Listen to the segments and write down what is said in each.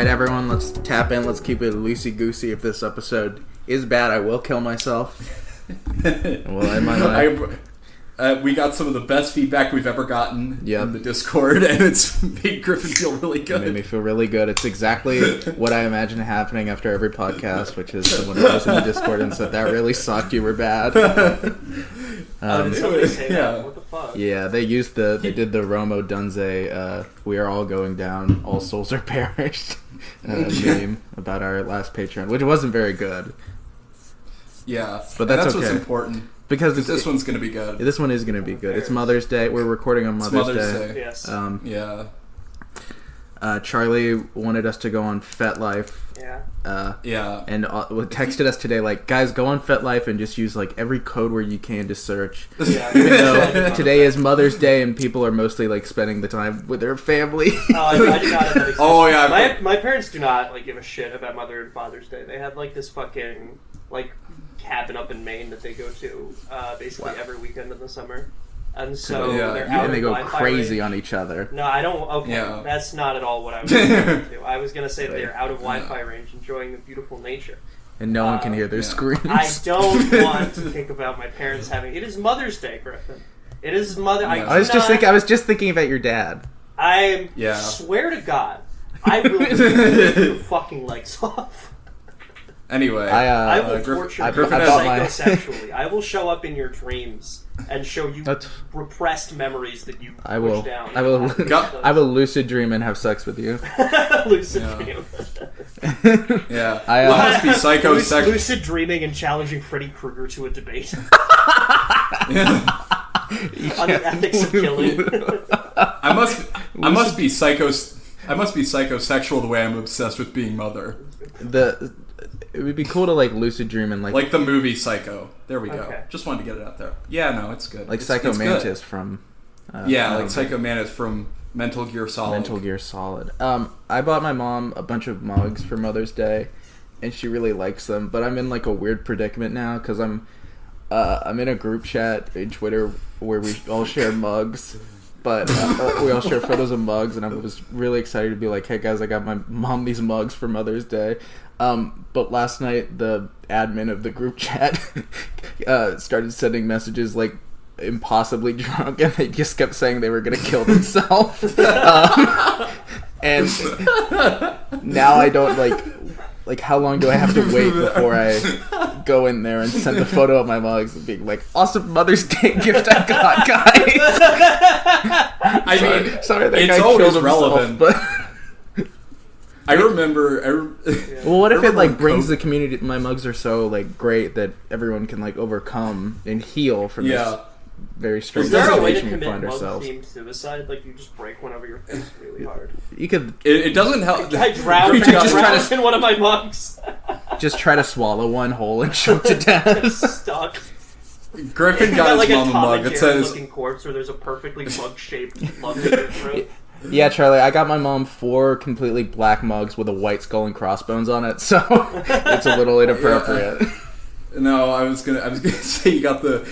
Alright, everyone, let's tap in. Let's keep it loosey-goosey. If this episode is bad, I will kill myself. We'll end my life. We got some of the best feedback we've ever gotten in the Discord, and it's made Griffin feel really good. It made me feel really good. It's exactly what I imagine happening after every podcast, which is someone goes in the Discord and said, that really sucked, you were bad. Somebody say that? What the fuck? Yeah, they did the Romo Dunze, we are all going down, all souls are perished meme about our last Patreon, which wasn't very good. Yeah, but that's okay. What's important. Because this one's going to be good. This one is going to be good. It's Mother's Day. We're recording on Mother's Day. Yes. Charlie wanted us to go on FetLife. Yeah. And texted us today, like, guys, go on FetLife and just use, like, every code word you can to search. Yeah. Even though today is Mother's Day and people are mostly, like, spending the time with their family. I did not have that experience. Oh, yeah. My parents do not, like, give a shit about Mother and Father's Day. They have, like, this fucking, like, cabin up in Maine that they go to basically every weekend in the summer. And so they're out and they go Wi-Fi crazy range. on each other. No, I don't. Okay, that's not at all what I was going to. I was going to say they're out of Wi-Fi range, enjoying the beautiful nature. And no one can hear their screams. I don't want to think about my parents having. It is Mother's Day, Griffin. It is Mother. I was just thinking about your dad. I swear to God, I will rip your fucking legs off. Anyway, I will torture you psychosexually. I will show up in your dreams and show you repressed memories that you push down. I will lucid dream and have sex with you. Lucid dream. Well, must be psychosexual. Lucid dreaming and challenging Freddy Krueger to a debate. On the ethics of killing. I must be psychosexual the way I'm obsessed with being Mother. It would be cool to, like, lucid dream and, like the movie Psycho. There we go. Just wanted to get it out there. Yeah, no, it's good. Like Psycho Mantis from... like Psycho Mantis from Metal Gear Solid. Metal Gear Solid. I bought my mom a bunch of mugs for Mother's Day, and she really likes them, but I'm in, like, a weird predicament now, because I'm in a group chat in Twitter where we all share mugs. But we all share photos of mugs, and I was really excited to be like, hey guys, I got my mom these mugs for Mother's Day. But last night, the admin of the group chat started sending messages, like, impossibly drunk, and they just kept saying they were going to kill themselves. And now I don't, like, how long do I have to wait before I go in there and send a photo of my mugs and being like, awesome Mother's Day gift I got, guys. Sorry that it's guy always killed relevant. himself, but... I remember... Well, what if it, like, brings the community... My mugs are so, like, great that everyone can, like, overcome and heal from this very strange situation we find ourselves. Is there a way to commit mug-themed suicide? Like, you just break one over your face really hard. You could... It doesn't help... I drowned in one of my mugs. Just try to swallow one whole and choke to death. Stuck. Griffin got his mom a mug that says... looking corpse where there's a perfectly mug-shaped mug in your throat. Yeah, Charlie, I got my mom 4 completely black mugs with a white skull and crossbones on it, so it's a little inappropriate. No, I was gonna say you got your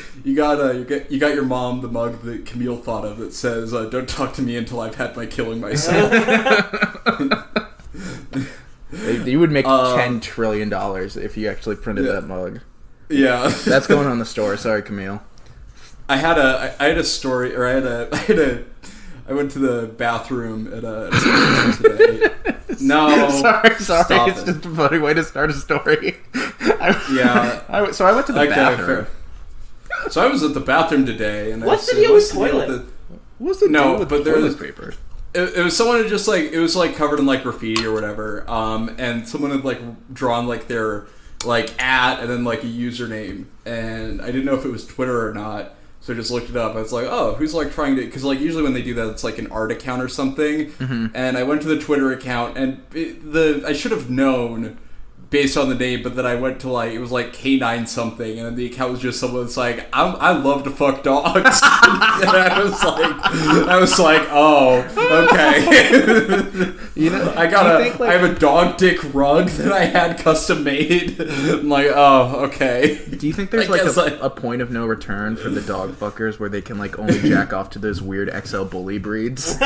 mom the mug that Camille thought of that says, "Don't talk to me until I've had my killing myself." You would make $10 trillion if you actually printed that mug. Yeah, that's going on the store. Sorry, Camille. I had a story, or I went to the bathroom at a today. No, sorry. It's just a funny way to start a story. So I went to the bathroom. Fair. So I was at the bathroom today, and what's the deal with toilet? What's the deal with toilet paper? It was someone who just like it was like covered in like graffiti or whatever, and someone had like drawn like their like @ and then like a username, and I didn't know if it was Twitter or not. So I just looked it up. I was like, oh, who's like trying to... Because like usually when they do that, it's like an art account or something. Mm-hmm. And I went to the Twitter account, and I should have known based on the name, but then I went to like... It was like K9 something, and then the account was just someone that's like, I love to fuck dogs. And I was like, oh, okay. I have a dog dick rug that I had custom made. I'm like, oh, okay. Do you think there's a point of no return for the dog fuckers where they can like only jack off to those weird XL bully breeds?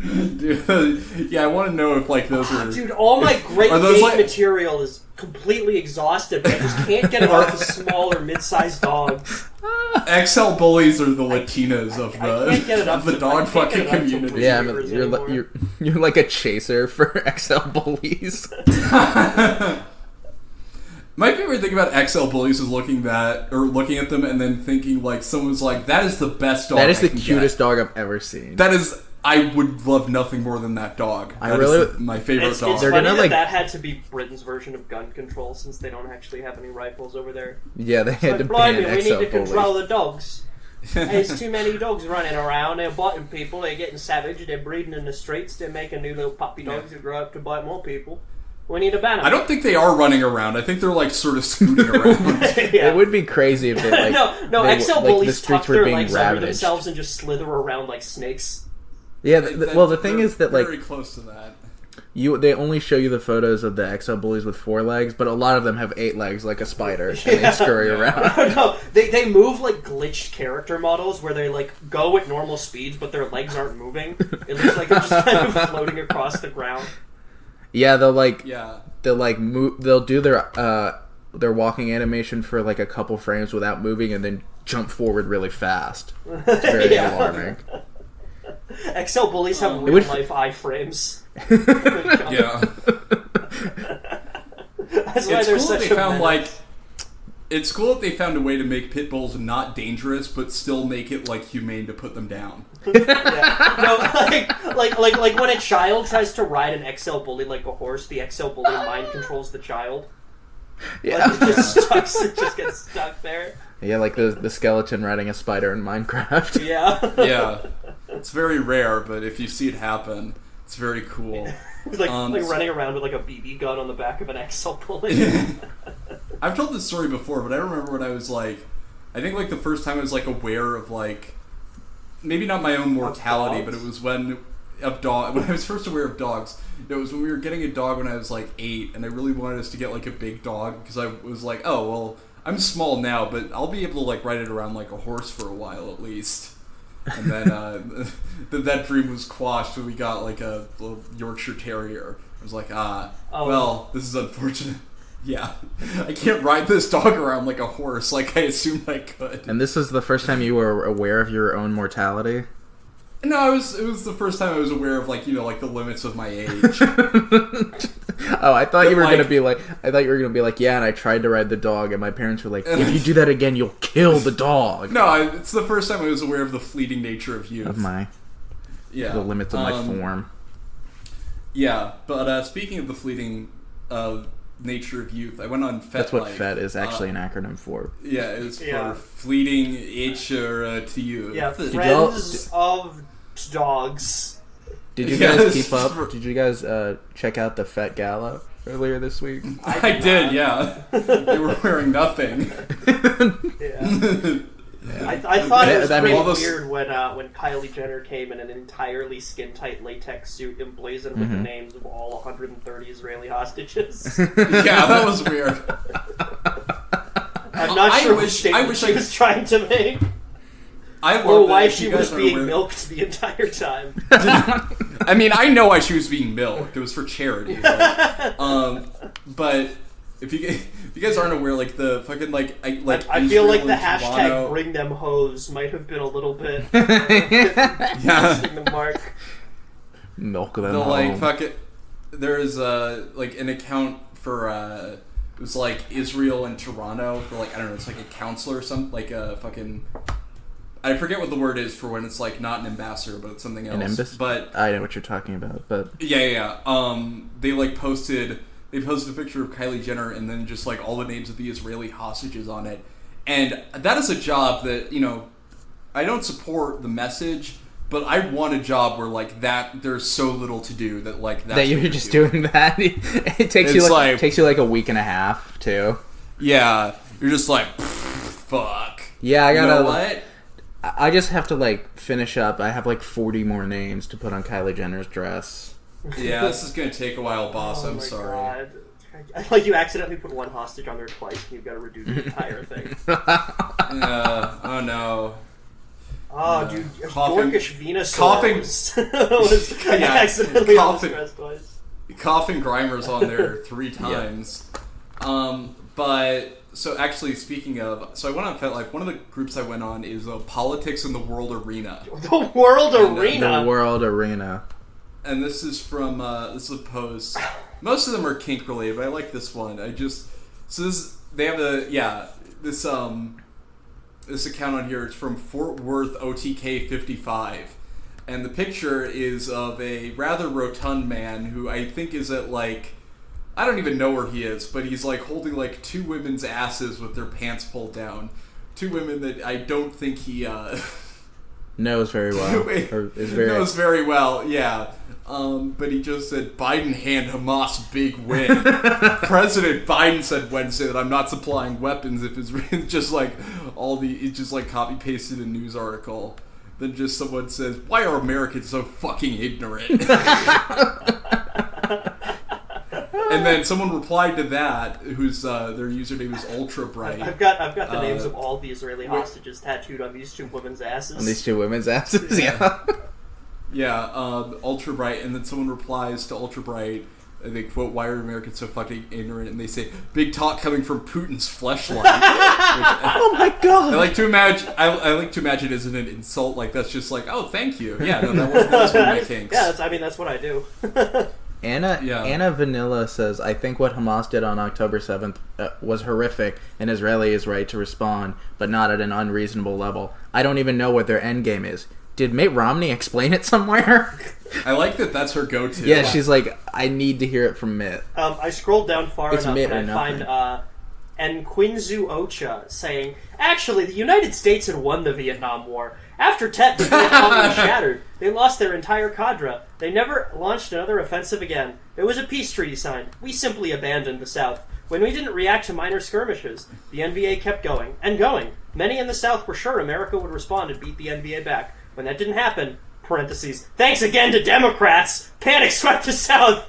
Dude, yeah, I want to know if like those are. Dude, all my great Are those, date like- material is completely exhausted, but I just can't get it off the small or mid-sized dogs. XL bullies are the Latinas of I can't get it up of the to- dog I can't fucking get it up to community. Yeah, Viewers you're like a chaser for XL bullies. My favorite thing about XL bullies is looking at them and then thinking like someone's like, that is the best dog. That is I the can cutest get. dog I've ever seen. That is, I would love nothing more than that dog. I That really- is my favorite It's dog. They're funny gonna, that like- that had to be Britain's version of gun control, since they don't actually have any rifles over there. Yeah, they had But to blimey, ban we XL need to bullies. control the dogs. There's too many dogs running around. They're biting people. They're getting savage. They're breeding in the streets. They're making new little puppy dogs who grow up to bite more people. We need to ban them. I don't think they are running around. I think they're like sort of scooting around. Yeah. It would be crazy if they like no, they, XL like, bullies the tuck streets were their being legs under ravaged. themselves and just slither around like snakes. Yeah, well, the thing They're is that like very close to that. they only show you the photos of the XL bullies with 4 legs, but a lot of them have 8 legs like a spider, and they scurry around. No, they move like glitched character models where they like go at normal speeds, but their legs aren't moving. It looks like they're just kind of floating across the ground. Yeah, they'll like Yeah. move. They'll do their walking animation for like a couple frames without moving, and then jump forward really fast. It's very Yeah. alarming. XL bullies have It real would- life iframes. Yeah. That's why It's they're cool that such they a found menace. it's cool that they found a way to make pit bulls not dangerous, but still make it like humane to put them down. Yeah. No, like when a child tries to ride an XL bully like a horse, the XL bully mind controls the child. Yeah, Like, it just gets stuck there. yeah, like the skeleton riding a spider in Minecraft. Yeah. Yeah, it's very rare, but if you see it happen, it's very cool. He's like So- running around with like a BB gun on the back of an XL bully. I've told this story before, but I remember when I was like, I think like the first time I was like aware of like, maybe not my own mortality, but it was when I was first aware of dogs. It was when we were getting a dog when I was like 8, and I really wanted us to get like a big dog because I was like, oh well, I'm small now, but I'll be able to like ride it around like a horse for a while at least. And then that dream was quashed when we got like a little Yorkshire Terrier. I was like, well, this is unfortunate. Yeah, I can't ride this dog around like a horse like I assumed I could. And this is the first time you were aware of your own mortality? No, it was the first time I was aware of like, you know, like the limits of my age. Oh, I thought you were like- gonna be like, yeah, and I tried to ride the dog, and my parents were like, if you do that again, you'll kill the dog. No, it's the first time I was aware of the fleeting nature of youth. Of the limits of my form. Yeah, but speaking of the fleeting nature of youth, I went on FetLife. That's what FET is actually an acronym for. Yeah, it's Yeah. for fleeting nature to youth. Yeah, y'all- friends of dogs. Did you Yeah, guys this keep up? is- Did you guys check out the FET Gala earlier this week? I did, yeah. They were wearing nothing. Yeah. I thought it was I mean, pretty all those- weird when Kylie Jenner came in an entirely skin-tight latex suit emblazoned with the names of all 130 Israeli hostages. Yeah, that was weird. I'm not I sure wish- which statement I wish she I- was trying to make, I love or that why if she you guys was are being aware- milked the entire time. I mean, I know why she was being milked. It was for charity. Like, but if you guys aren't aware, like the fucking I feel like Israel the and hashtag Toronto- "Bring Them Hoes" might have been a little bit Yeah. missing the mark. Milk them The home. there is like an account for it was like Israel and Toronto for like I don't know, it's like a counselor or something, like a fucking I forget what the word is for when it's like not an ambassador but it's something else. An embassy? But I know what you're talking about, but yeah. They like posted a picture of Kylie Jenner and then just like all the names of the Israeli hostages on it. And that is a job that, you know, I don't support the message, but I want a job where like that there's so little to do that like that's that you're what just doing. doing that. It takes It's you like- takes you like a week and a half too. Yeah, you're just like fuck. Yeah, I You gotta. know what? I just have to like finish up. I have like 40 more names to put on Kylie Jenner's dress. Yeah, this is gonna take a while, boss. Oh I'm my sorry. God. Like you accidentally put one hostage on there twice, and you've got to redo the entire thing. Oh no. Oh, dude, Coughing- Dorkish Venus coughing- was Yeah, accidentally on coughing- the stress twice. Coughing Grimer's on there 3 times. But, so actually, speaking of, so I went on FetLife. One of the groups I went on is Politics in the World Arena. The World Arena? The World Arena. And this is from, this is a post. Most of them are kink related, but I like this one. They have this account on here. It's from Fort Worth OTK 55. And the picture is of a rather rotund man who I think is at, like, I don't even know where he is, but he's, like, holding, like, 2 women's asses with their pants pulled down. 2 women that I don't think he, knows very well. Knows very well, yeah. But he just said, Biden hand Hamas big win. President Biden said Wednesday that I'm not supplying weapons if it's just like it's just like copy pasted a news article. Then just someone says, why are Americans so fucking ignorant? And then someone replied to that, whose their username is Ultra Bright. I've got the names of all the Israeli hostages tattooed on these 2 women's asses. On these 2 women's asses, yeah. Yeah, Ultra Bright, and then someone replies to Ultra Bright, and they quote, why are Americans so fucking ignorant? And they say, big talk coming from Putin's fleshlight. Oh my god! I like to imagine it as an insult, like that's just like, oh, thank you. Yeah, no, that was one of my kinks. Yeah, that's what I do. Anna Vanilla says, I think what Hamas did on October 7th was horrific, and Israeli is right to respond, but not at an unreasonable level. I don't even know what their end game is. Did Mitt Romney explain it somewhere? I like that that's her go-to. Yeah, she's like, I need to hear it from Mitt. I scrolled down far It's enough Mitt and or I find Nquinzu Ocha saying, actually, the United States had won the Vietnam War. After Tet, the Vietnam was shattered. They lost their entire cadre. They never launched another offensive again. There was a peace treaty signed. We simply abandoned the South. When we didn't react to minor skirmishes, the NBA kept going and going. Many in the South were sure America would respond and beat the NBA back. When that didn't happen, parentheses, thanks again to Democrats, panic swept the South.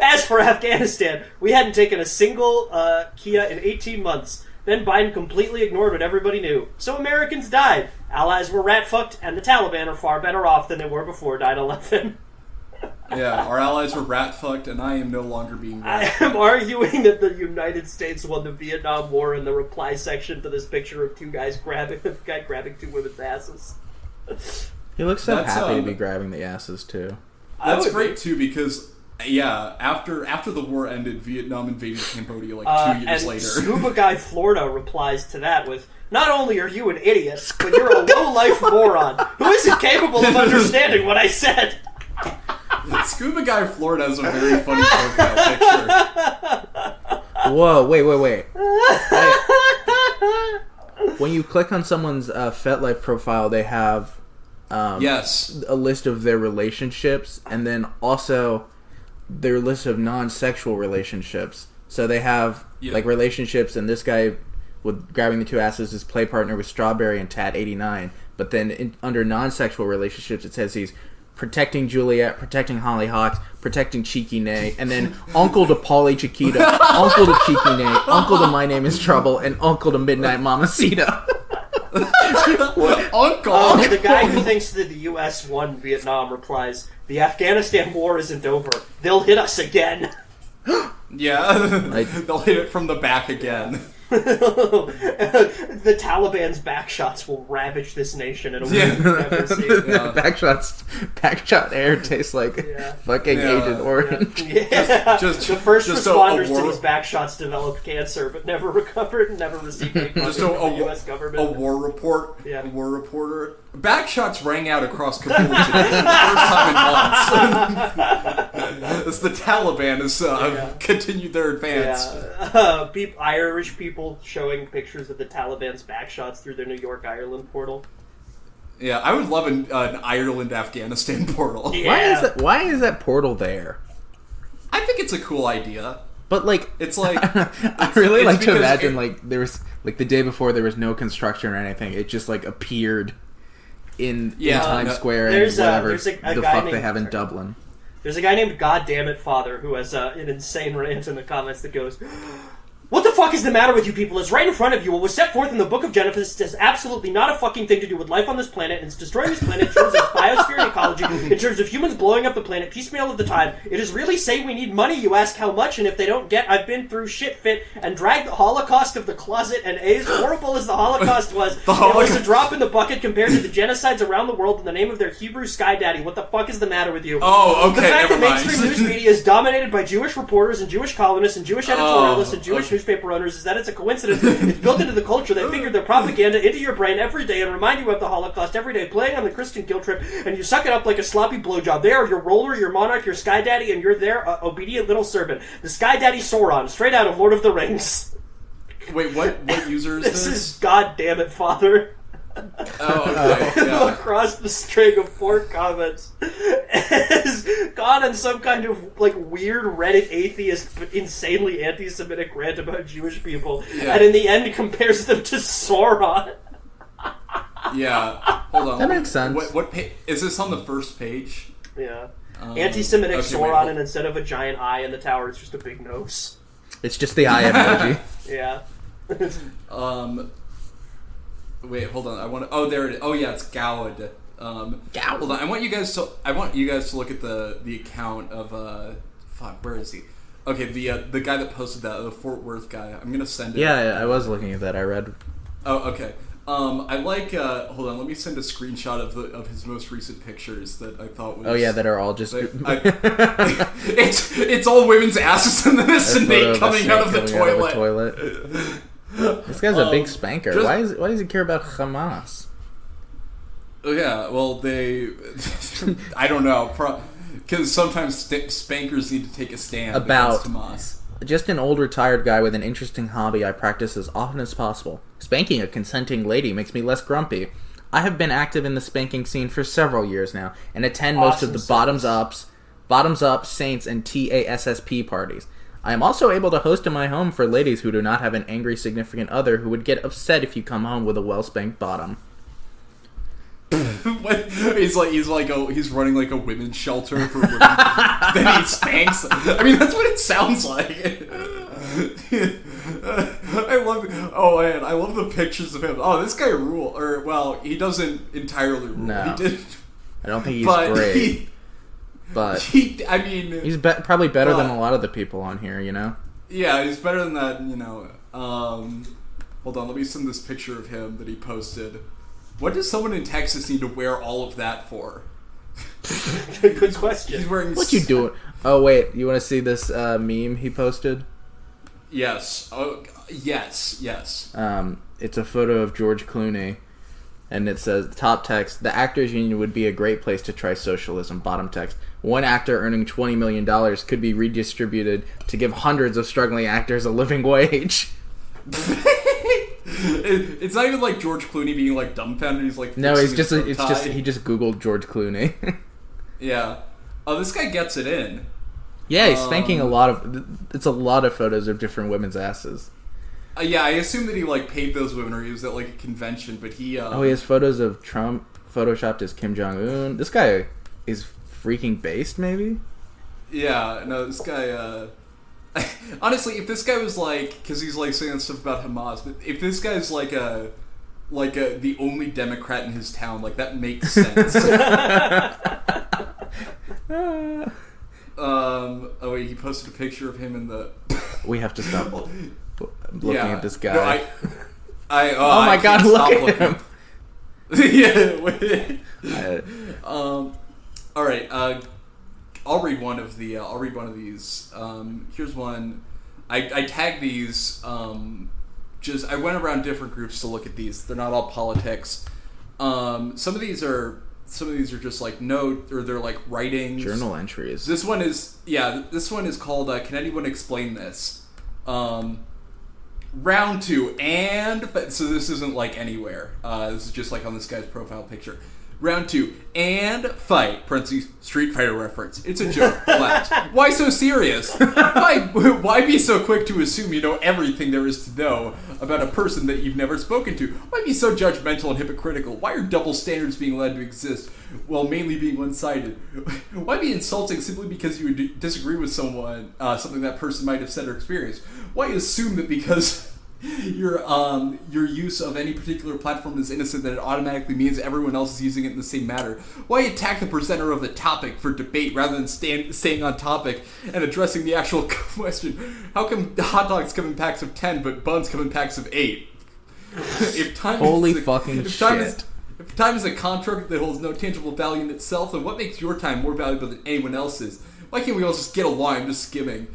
As for Afghanistan, we hadn't taken a single Kia in 18 months. Then Biden completely ignored what everybody knew. So Americans died. Allies were rat-fucked, and the Taliban are far better off than they were before 9/11. Yeah, our allies were rat-fucked, and I am no longer being rat-fucked. I am arguing that the United States won the Vietnam War in the reply section to this picture of 2 guys grabbing 2 women's asses. He looks so happy to be grabbing the asses, too. That's great, too, because, yeah, after the war ended, Vietnam invaded Cambodia, 2 years later. Scuba Guy Florida replies to that with, not only are you an idiot, but you're a low-life moron who isn't capable of understanding what I said. Scuba Guy Florida has a very funny profile picture. Whoa, wait. When you click on someone's FetLife profile, they have a list of their relationships, and then also their list of non-sexual relationships. So they have relationships, and this guy with grabbing the 2 asses is play partner with Strawberry and Tat 89. But then under non-sexual relationships, it says he's protecting Juliet, protecting Holly Hawks, protecting Cheeky Nay, and then uncle to Paulie Chiquita, uncle to Cheeky Nay, uncle to My Name is Trouble, and uncle to Midnight Mamacita. Uncle? The guy who thinks that the U.S. won Vietnam replies, the Afghanistan war isn't over. They'll hit us again. Yeah, they'll hit it from the back again. The Taliban's backshots will ravage this nation in a way we've never seen. Backshot air tastes like fucking Agent Orange. Yeah. The first responders to these backshots developed cancer, but never recovered and never received any funding from the U.S. government. A war report. Yeah. A war reporter. Backshots rang out across Kabul today for the first time in months. As the Taliban has continued their advance. Yeah. Irish people showing pictures of the Taliban's backshots through their New York-Ireland portal. Yeah, I would love an Ireland-Afghanistan portal. Yeah. Why is that portal there? I think it's a cool idea. But it's like I really like to imagine there was the day before there was no construction or anything. It just appeared in Times Square and whatever the fuck they have in Dublin. There's a guy named Goddammit Father who has an insane rant in the comments that goes, What the fuck is the matter with you people? It's right in front of you. What was set forth in the Book of Genesis has absolutely not a fucking thing to do with life on this planet, and it's destroying this planet in terms of biosphere and ecology, in terms of humans blowing up the planet piecemeal of the time. It is really saying we need money, you ask how much, and if they don't get, I've been through shit fit and dragged the Holocaust of the closet, and as horrible as the Holocaust was, it was a drop in the bucket compared to the genocides around the world in the name of their Hebrew sky daddy. What the fuck is the matter with you? Oh, okay, the fact never that mind. mainstream news media is dominated by Jewish reporters and Jewish columnists and Jewish editorialists and Jewish newspaper owners is that it's a coincidence. It's built into the culture. They figured their propaganda into your brain every day and remind you of the Holocaust every day, playing on the Christian guilt trip, and you suck it up like a sloppy blowjob. They are your roller, your monarch, your sky daddy, and you're their obedient little servant. The sky daddy Sauron, straight out of Lord of the Rings. Wait, what user is this? This is God damn it, Father. Oh, okay. Yeah. Across the string of 4 comments has gone on some kind of like weird Reddit atheist but insanely anti-Semitic rant about Jewish people, and in the end compares them to Sauron. Yeah, hold on. That makes sense. What is this on the first page? Yeah, anti-Semitic okay, Sauron, and instead of a giant eye in the tower, it's just a big nose. It's just the eye emoji. Yeah. Wait, hold on. I want to. Oh, there it is. Oh, yeah, it's Gowd. Gowd. Hold on. I want you guys to look at the account of fuck. Where is he? Okay, the guy that posted that, the Fort Worth guy. I'm gonna send it. Yeah, I was looking at that. I read. Oh, okay. I like. Hold on. Let me send a screenshot of his most recent pictures that I thought was. Oh yeah, that are all just. It's all women's asses and then a snake coming out of the toilet. This guy's a big spanker. Just, Why does he care about Hamas? Yeah, well, I don't know. Because sometimes spankers need to take a stand about against Hamas. Just an old retired guy with an interesting hobby I practice as often as possible. Spanking a consenting lady makes me less grumpy. I have been active in the spanking scene for several years now, and attend most of the bottoms up, saints, and TASSP parties. I am also able to host in my home for ladies who do not have an angry significant other who would get upset if you come home with a well-spanked bottom. He's running like a women's shelter for women that he spanks. I mean, that's what it sounds like. I love the pictures of him. Oh, this guy rule. Or, well, he doesn't entirely rule. No. He did. I don't think he's great. But he's probably better than a lot of the people on here, you know? Yeah, he's better than that, you know. Hold on, let me send this picture of him that he posted. What does someone in Texas need to wear all of that for? Good question. He's wearing... What you doing? Oh, wait, you want to see this meme he posted? Yes. Oh, yes. It's a photo of George Clooney. And it says, top text, the actors union would be a great place to try socialism. Bottom text, one actor earning $20 million could be redistributed to give hundreds of struggling actors a living wage. It's not even like George Clooney being like dumbfounded. He's like, no, he just Googled George Clooney. Yeah. Oh, this guy gets it in. Yeah, he's spanking a lot of photos of different women's asses. Yeah, I assume that he like paid those women or he was at like a convention, but he... he has photos of Trump photoshopped as Kim Jong-un. This guy is freaking based, maybe? Yeah, no, this guy... Honestly, if this guy was like... Because he's like saying stuff about Hamas, but if this guy's like the only Democrat in his town, like that makes sense. Oh wait, he posted a picture of him in the... We have to stop looking at this guy. No, oh my god, look at him. Yeah. All right. I'll read one of these. Here's one. I tagged these. I went around different groups to look at these. They're not all politics. Some of these are just like note, or they're like writings, journal entries. This one is called "Can anyone explain this?" Round 2, so this isn't like anywhere. This is just like on this guy's profile picture. Round 2. And fight. Parentheses, Street Fighter reference. It's a joke. Relax. Why so serious? Why be so quick to assume you know everything there is to know about a person that you've never spoken to? Why be so judgmental and hypocritical? Why are double standards being allowed to exist while mainly being one-sided? Why be insulting simply because you would disagree with someone, something that person might have said or experienced? Why assume that because your use of any particular platform is innocent that it automatically means everyone else is using it in the same manner? Why attack the presenter of the topic for debate rather than staying on topic and addressing the actual question? How come hot dogs come in packs of 10 but buns come in packs of 8? If time is a construct that holds no tangible value in itself, then what makes your time more valuable than anyone else's? Why can't we all just get along? I'm just skimming.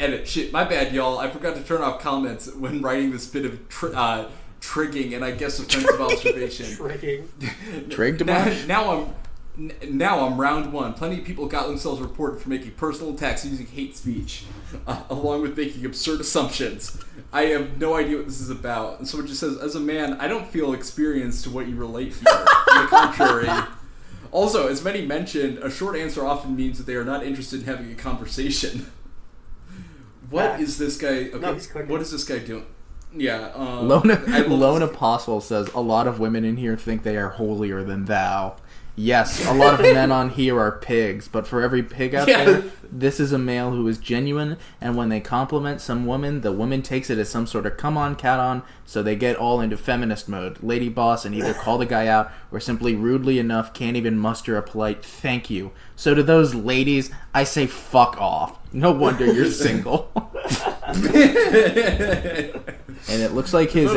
Edit. Shit, my bad, y'all. I forgot to turn off comments when writing this bit of trigging and I guess offensive observation. Trigging. Now I'm round 1. Plenty of people got themselves reported for making personal attacks using hate speech, along with making absurd assumptions. I have no idea what this is about. And someone just says, as a man, I don't feel experienced to what you relate here. On the contrary. Also, as many mentioned, a short answer often means that they are not interested in having a conversation. What is this guy? Okay, no, he's cooking. What is this guy doing? Yeah. Lone Apostle says, a lot of women in here think they are holier than thou. Yes, a lot of men on here are pigs, but for every pig out there, this is a male who is genuine, and when they compliment some woman, the woman takes it as some sort of come on, cat on, so they get all into feminist mode, lady boss, and either call the guy out, or simply rudely enough can't even muster a polite thank you. So to those ladies, I say fuck off. No wonder you're single. And it looks like his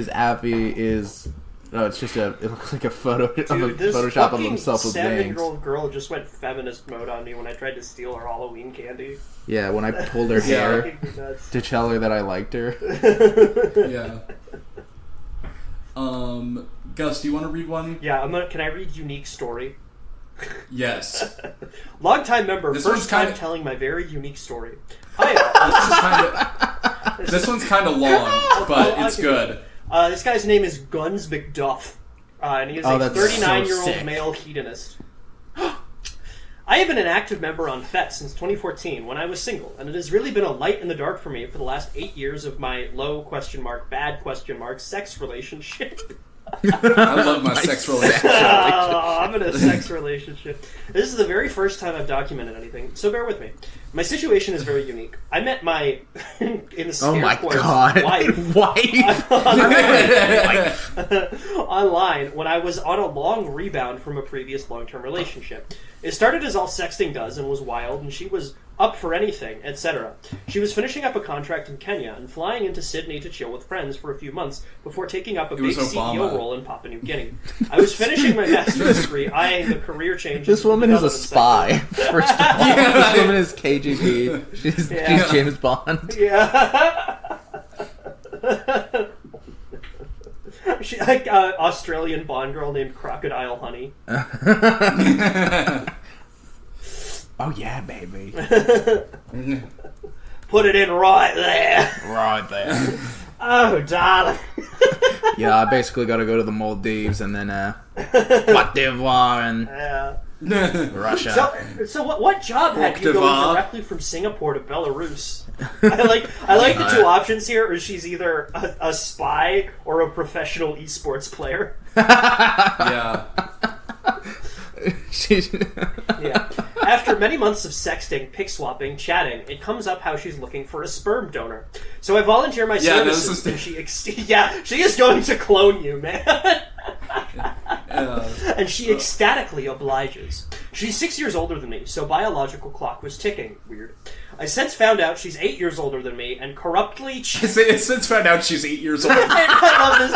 Abby is... No, it's just it looks like a photo of a Photoshop of himself with bangs. 7-year-old girl just went feminist mode on me when I tried to steal her Halloween candy. Yeah, when I pulled her hair to tell her that I liked her. Yeah. Gus, do you want to read one? Yeah, can I read Unique Story? Yes. Long-time member, first time telling my very unique story. This one's kind of long, but it's good. This guy's name is Guns McDuff, and he is a 39-year-old male hedonist. I have been an active member on FET since 2014 when I was single, and it has really been a light in the dark for me for the last 8 years of my bad sex relationship. I love my sex relationship. I'm in a sex relationship. This is the very first time I've documented anything, so bear with me. My situation is very unique. I met my in the scare quotes, wife online when I was on a long rebound from a previous long-term relationship. It started as all sexting does and was wild, and she was up for anything, etc. She was finishing up a contract in Kenya and flying into Sydney to chill with friends for a few months before taking up a big CEO role in Papua New Guinea. I was finishing my master's degree, eyeing the career change. This woman is a spy, first of all. This woman is KGB. She's James Bond. Yeah. She like Australian Bond girl named Crocodile Honey. Oh yeah, baby. Put it in right there. Right there. Oh, darling. Yeah, I basically got to go to the Maldives and then Cote d'Ivoire and Russia. So what job had you going directly from Singapore to Belarus? I like the two options here. Or she's either a spy or a professional esports player. Yeah. Yeah. After many months of sexting, pic swapping, chatting, it comes up how she's looking for a sperm donor. So I volunteer my services, and she is going to clone you, man. And she ecstatically obliges. She's 6 years older than me, so biological clock was ticking. Weird. I since found out she's 8 years older than me, and corruptly... since found out she's 8 years old. I love this.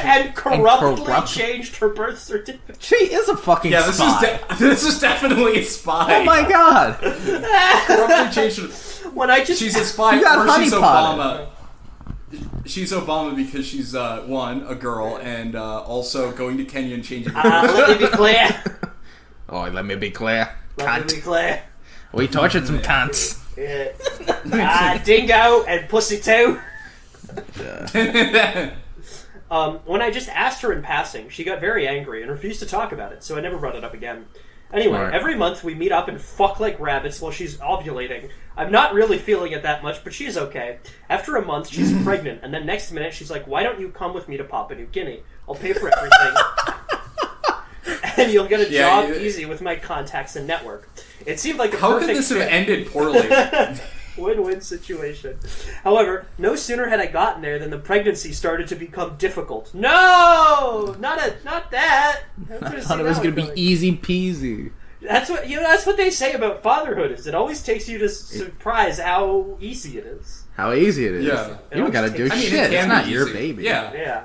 And corruptly changed her birth certificate. She is a fucking spy. This is definitely a spy. Oh my god. Corruptly changed her... She's a spy, or she's Obama. She's Obama because she's, one, a girl, and also going to Kenya and changing her birth certificate. Let me be clear. Oh, let me be clear. Let me be clear. We tortured some cunts. Dingo and pussy too. When I just asked her in passing, she got very angry and refused to talk about it, so I never brought it up again. Anyway, Smart. every month we meet up and fuck like rabbits while she's ovulating. I'm not really feeling it that much, but she's okay. After a month, she's pregnant, and then next minute she's like, why don't you come with me to Papua New Guinea? I'll pay for everything. And you'll get a job easy with my contacts and network. It seemed like a How perfect could this have fit. ended poorly? Win-win situation. However, no sooner had I gotten there than the pregnancy started to become difficult. No! Not that! I thought it was going to be easy peasy. That's what they say about fatherhood is it always takes you to surprise how easy it is. How easy it is. Yeah. You don't got to do I mean, shit. It's not your easy. baby. Yeah. Yeah.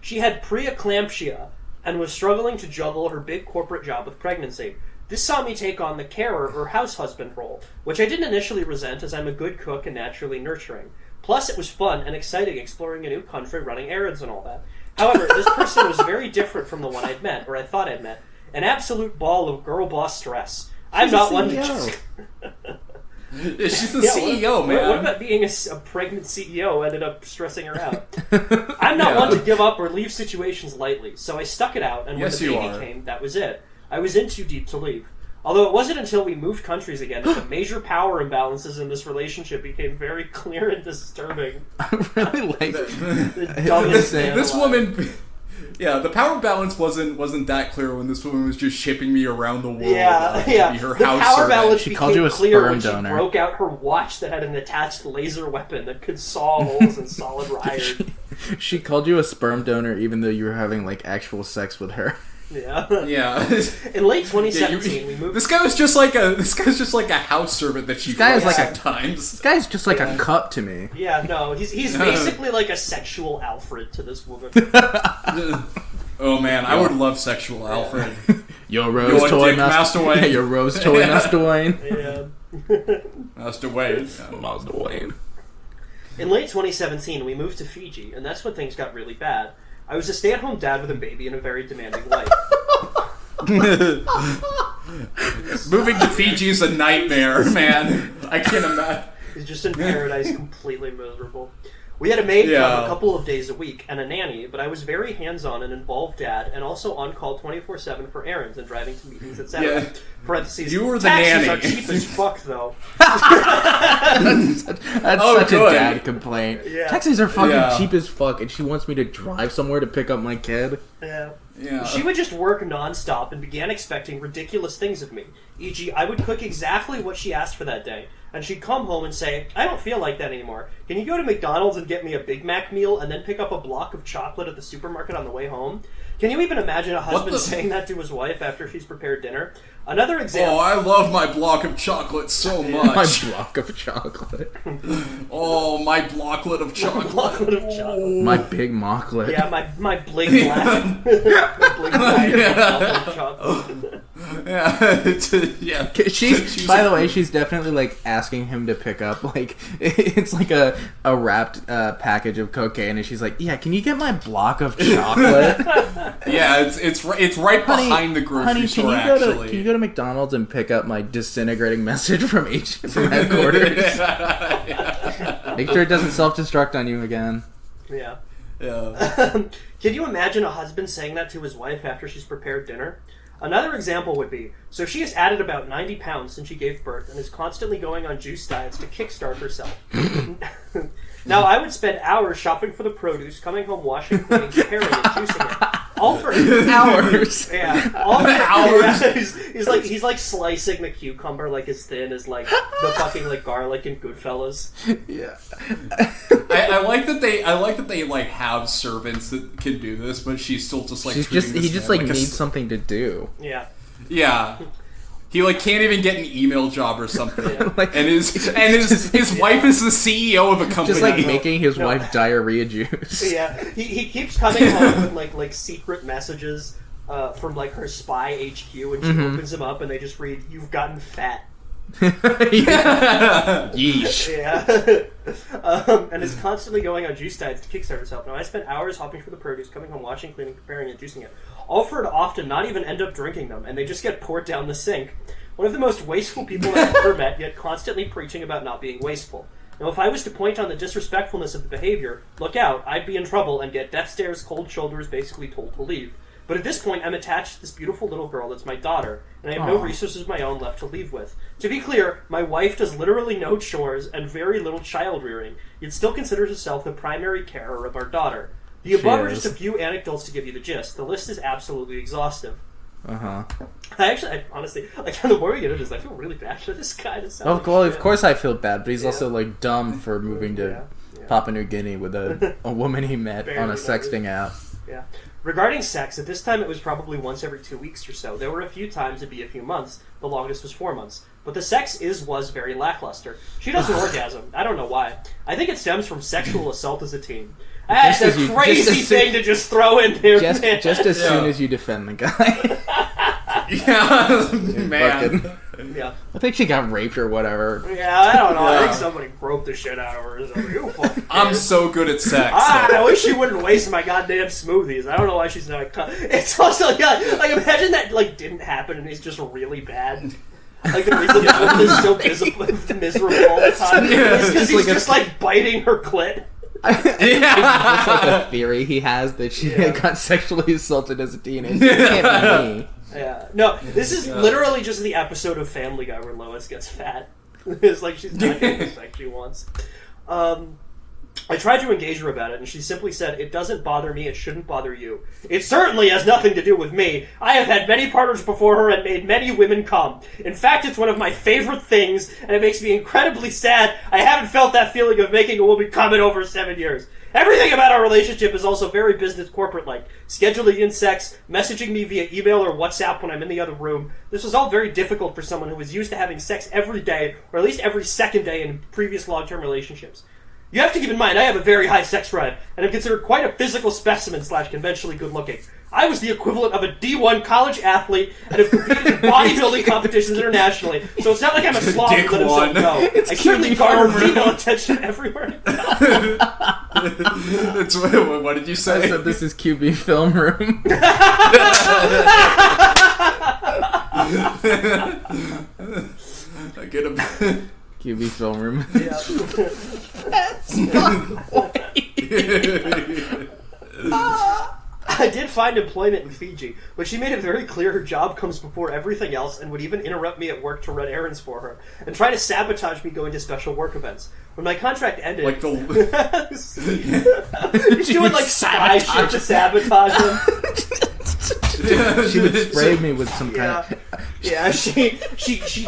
She had preeclampsia and was struggling to juggle her big corporate job with pregnancy. This saw me take on the carer or house husband role, which I didn't initially resent as I'm a good cook and naturally nurturing. Plus, it was fun and exciting exploring a new country, running errands and all that. However, this person was very different from the one I'd met, or I thought I'd met. An absolute ball of girl boss stress. I'm not one to just... She's the CEO, man. What about being a pregnant CEO ended up stressing her out? I'm not one to give up or leave situations lightly, so I stuck it out, and when the baby came, that was it. I was in too deep to leave. Although it wasn't until we moved countries again that the major power imbalances in this relationship became very clear and disturbing. I really like The dumbest man This alive. woman... Yeah, the power balance wasn't that clear when this woman was just shipping me around the world to be her the house power servant. balance She became called you a clear sperm when donor. she broke out her watch that had an attached laser weapon that could saw holes in solid iron. She called you a sperm donor even though you were having like actual sex with her. Yeah. Yeah. In late 2017, we moved. This guy was just like a house servant that she This guy is fucked like a- sometimes. This guy's just like a cup to me. Yeah, no, he's basically like a sexual Alfred to this woman. Oh man, I would love sexual Alfred. Your rose toy dick Master Wayne. Your rose toy Master Wayne. Yeah. Master Wayne. Master Wayne. In late 2017, we moved to Fiji, and that's when things got really bad. I was a stay-at-home dad with a baby and a very demanding wife. Moving to Fiji is a nightmare, man. I can't imagine. He's just in paradise, completely miserable. We had a maid come a couple of days a week and a nanny, but I was very hands-on and involved dad, and also on call 24/7 for errands and driving to meetings, etc. Yeah. Parentheses. You were the taxes nanny. are cheap as fuck, though. That's such a good. dad complaint. Yeah. Taxis are fucking Yeah. cheap as fuck, and she wants me to drive somewhere to pick up my kid. Yeah. Yeah. She would just work non-stop and began expecting ridiculous things of me. E.g., I would cook exactly what she asked for that day, and she'd come home and say, I don't feel like that anymore. Can you go to McDonald's and get me a Big Mac meal and then pick up a block of chocolate at the supermarket on the way home? Can you even imagine a husband saying that to his wife after she's prepared dinner? Another example... Oh, I love my block of chocolate so My much. block of chocolate. Oh, my blocklet of chocolate. Blocklet of chocolate. My big mocklet. Yeah, my big black. My big black block of chocolate. Yeah. She's by the way, she's definitely like asking him to pick up like it's like a wrapped package of cocaine, and she's like, "Yeah, can you get my block of chocolate?" Yeah, it's right behind the grocery honey, store. Can you go to McDonald's and pick up my disintegrating message from headquarters? Make sure it doesn't self-destruct on you again. Yeah. Yeah. Can you imagine a husband saying that to his wife after she's prepared dinner? Another example would be, so she has added about 90 pounds since she gave birth and is constantly going on juice diets to kickstart herself. Now, I would spend hours shopping for the produce, coming home washing, cleaning, preparing it, juicing it. All for Hours. Yeah, all for Hours. Yeah, he's like slicing the cucumber like as thin as like the fucking like garlic in Goodfellas. Yeah. I like that they like have servants that can do this, but she's still just like He treating this just man like a needs something to do. Yeah. Yeah. He like can't even get an email job or something, Like- and his wife is the CEO of a company. Just like making his wife diarrhea juice. Yeah, he keeps coming home with like secret messages from like her spy HQ, and she opens them up, and they just read, "You've gotten fat." Yeah. Yeesh. Yeah. And is constantly going on juice diets to kickstart herself. Now, I spent hours hopping for the produce, coming home, washing, cleaning, preparing, and juicing it. All for her to often not even end up drinking them, and they just get poured down the sink. One of the most wasteful people I've ever met, yet constantly preaching about not being wasteful. Now, if I was to point on the disrespectfulness of the behavior, look out, I'd be in trouble and get death stares, cold shoulders, basically told to leave. But at this point, I'm attached to this beautiful little girl that's my daughter, and I have no resources of my own left to leave with. To be clear, my wife does literally no chores and very little child rearing, yet still considers herself the primary carer of our daughter. The above are just a few anecdotes to give you the gist. The list is absolutely exhaustive. I honestly, like, the more we get into this, I feel really bad for this guy. Of course I feel bad, but he's also, like, dumb for moving to Papua New Guinea with a woman he met on a sexting app. Yeah. Regarding sex, at this time it was probably once every 2 weeks or so. There were a few times it'd be a few months. The longest was 4 months. But the sex was very lackluster. She doesn't orgasm. I don't know why. I think it stems from sexual assault as a teen. That's a crazy thing to just throw in there. Just as soon as you defend the guy. Man. Yeah. I think she got raped or whatever. Yeah, I don't know. I think somebody groped the shit out of her. I'm so good at sex. I wish she wouldn't waste my goddamn smoothies. I don't know why she's not. It's also, like, imagine that, like, didn't happen and he's just really bad. Like, the reason he's so miserable all the time is because he's just, like, biting her clit. It's like a theory he has that she got sexually assaulted as a teenager. It can't be me. Yeah. No, this is literally just the episode of Family Guy where Lois gets fat. It's like she's not getting the sex she wants. I tried to engage her about it, and she simply said, "It doesn't bother me, it shouldn't bother you. It certainly has nothing to do with me. I have had many partners before her and made many women come. In fact, it's one of my favorite things, and it makes me incredibly sad I haven't felt that feeling of making a woman come in over 7 years. Everything about our relationship is also very business corporate-like. Scheduling in sex, messaging me via email or WhatsApp when I'm in the other room. This was all very difficult for someone who was used to having sex every day, or at least every second day in previous long-term relationships. You have to keep in mind, I have a very high sex drive, and am considered quite a physical specimen / conventionally good-looking. I was the equivalent of a D1 college athlete and have competed in bodybuilding competitions internationally, so it's not like I'm a slob that let himself go. I certainly garner female attention everywhere I go. What did you say? I said this is QB Film Room. I get him. QB Film Room. Yeah. That's not I did find employment in Fiji, but she made it very clear her job comes before everything else and would even interrupt me at work to run errands for her and try to sabotage me going to special work events. When my contract ended... Like the... She's doing like spy shit to sabotage him. She would spray me with some kind of... Yeah, she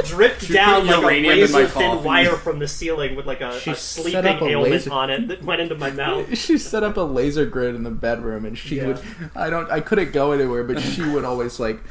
dripped down like a razor-thin wire from the ceiling with like a sleeping ailment on it that went into my mouth. She set up a laser grid in the bedroom, and she would... I couldn't go anywhere, but she would always like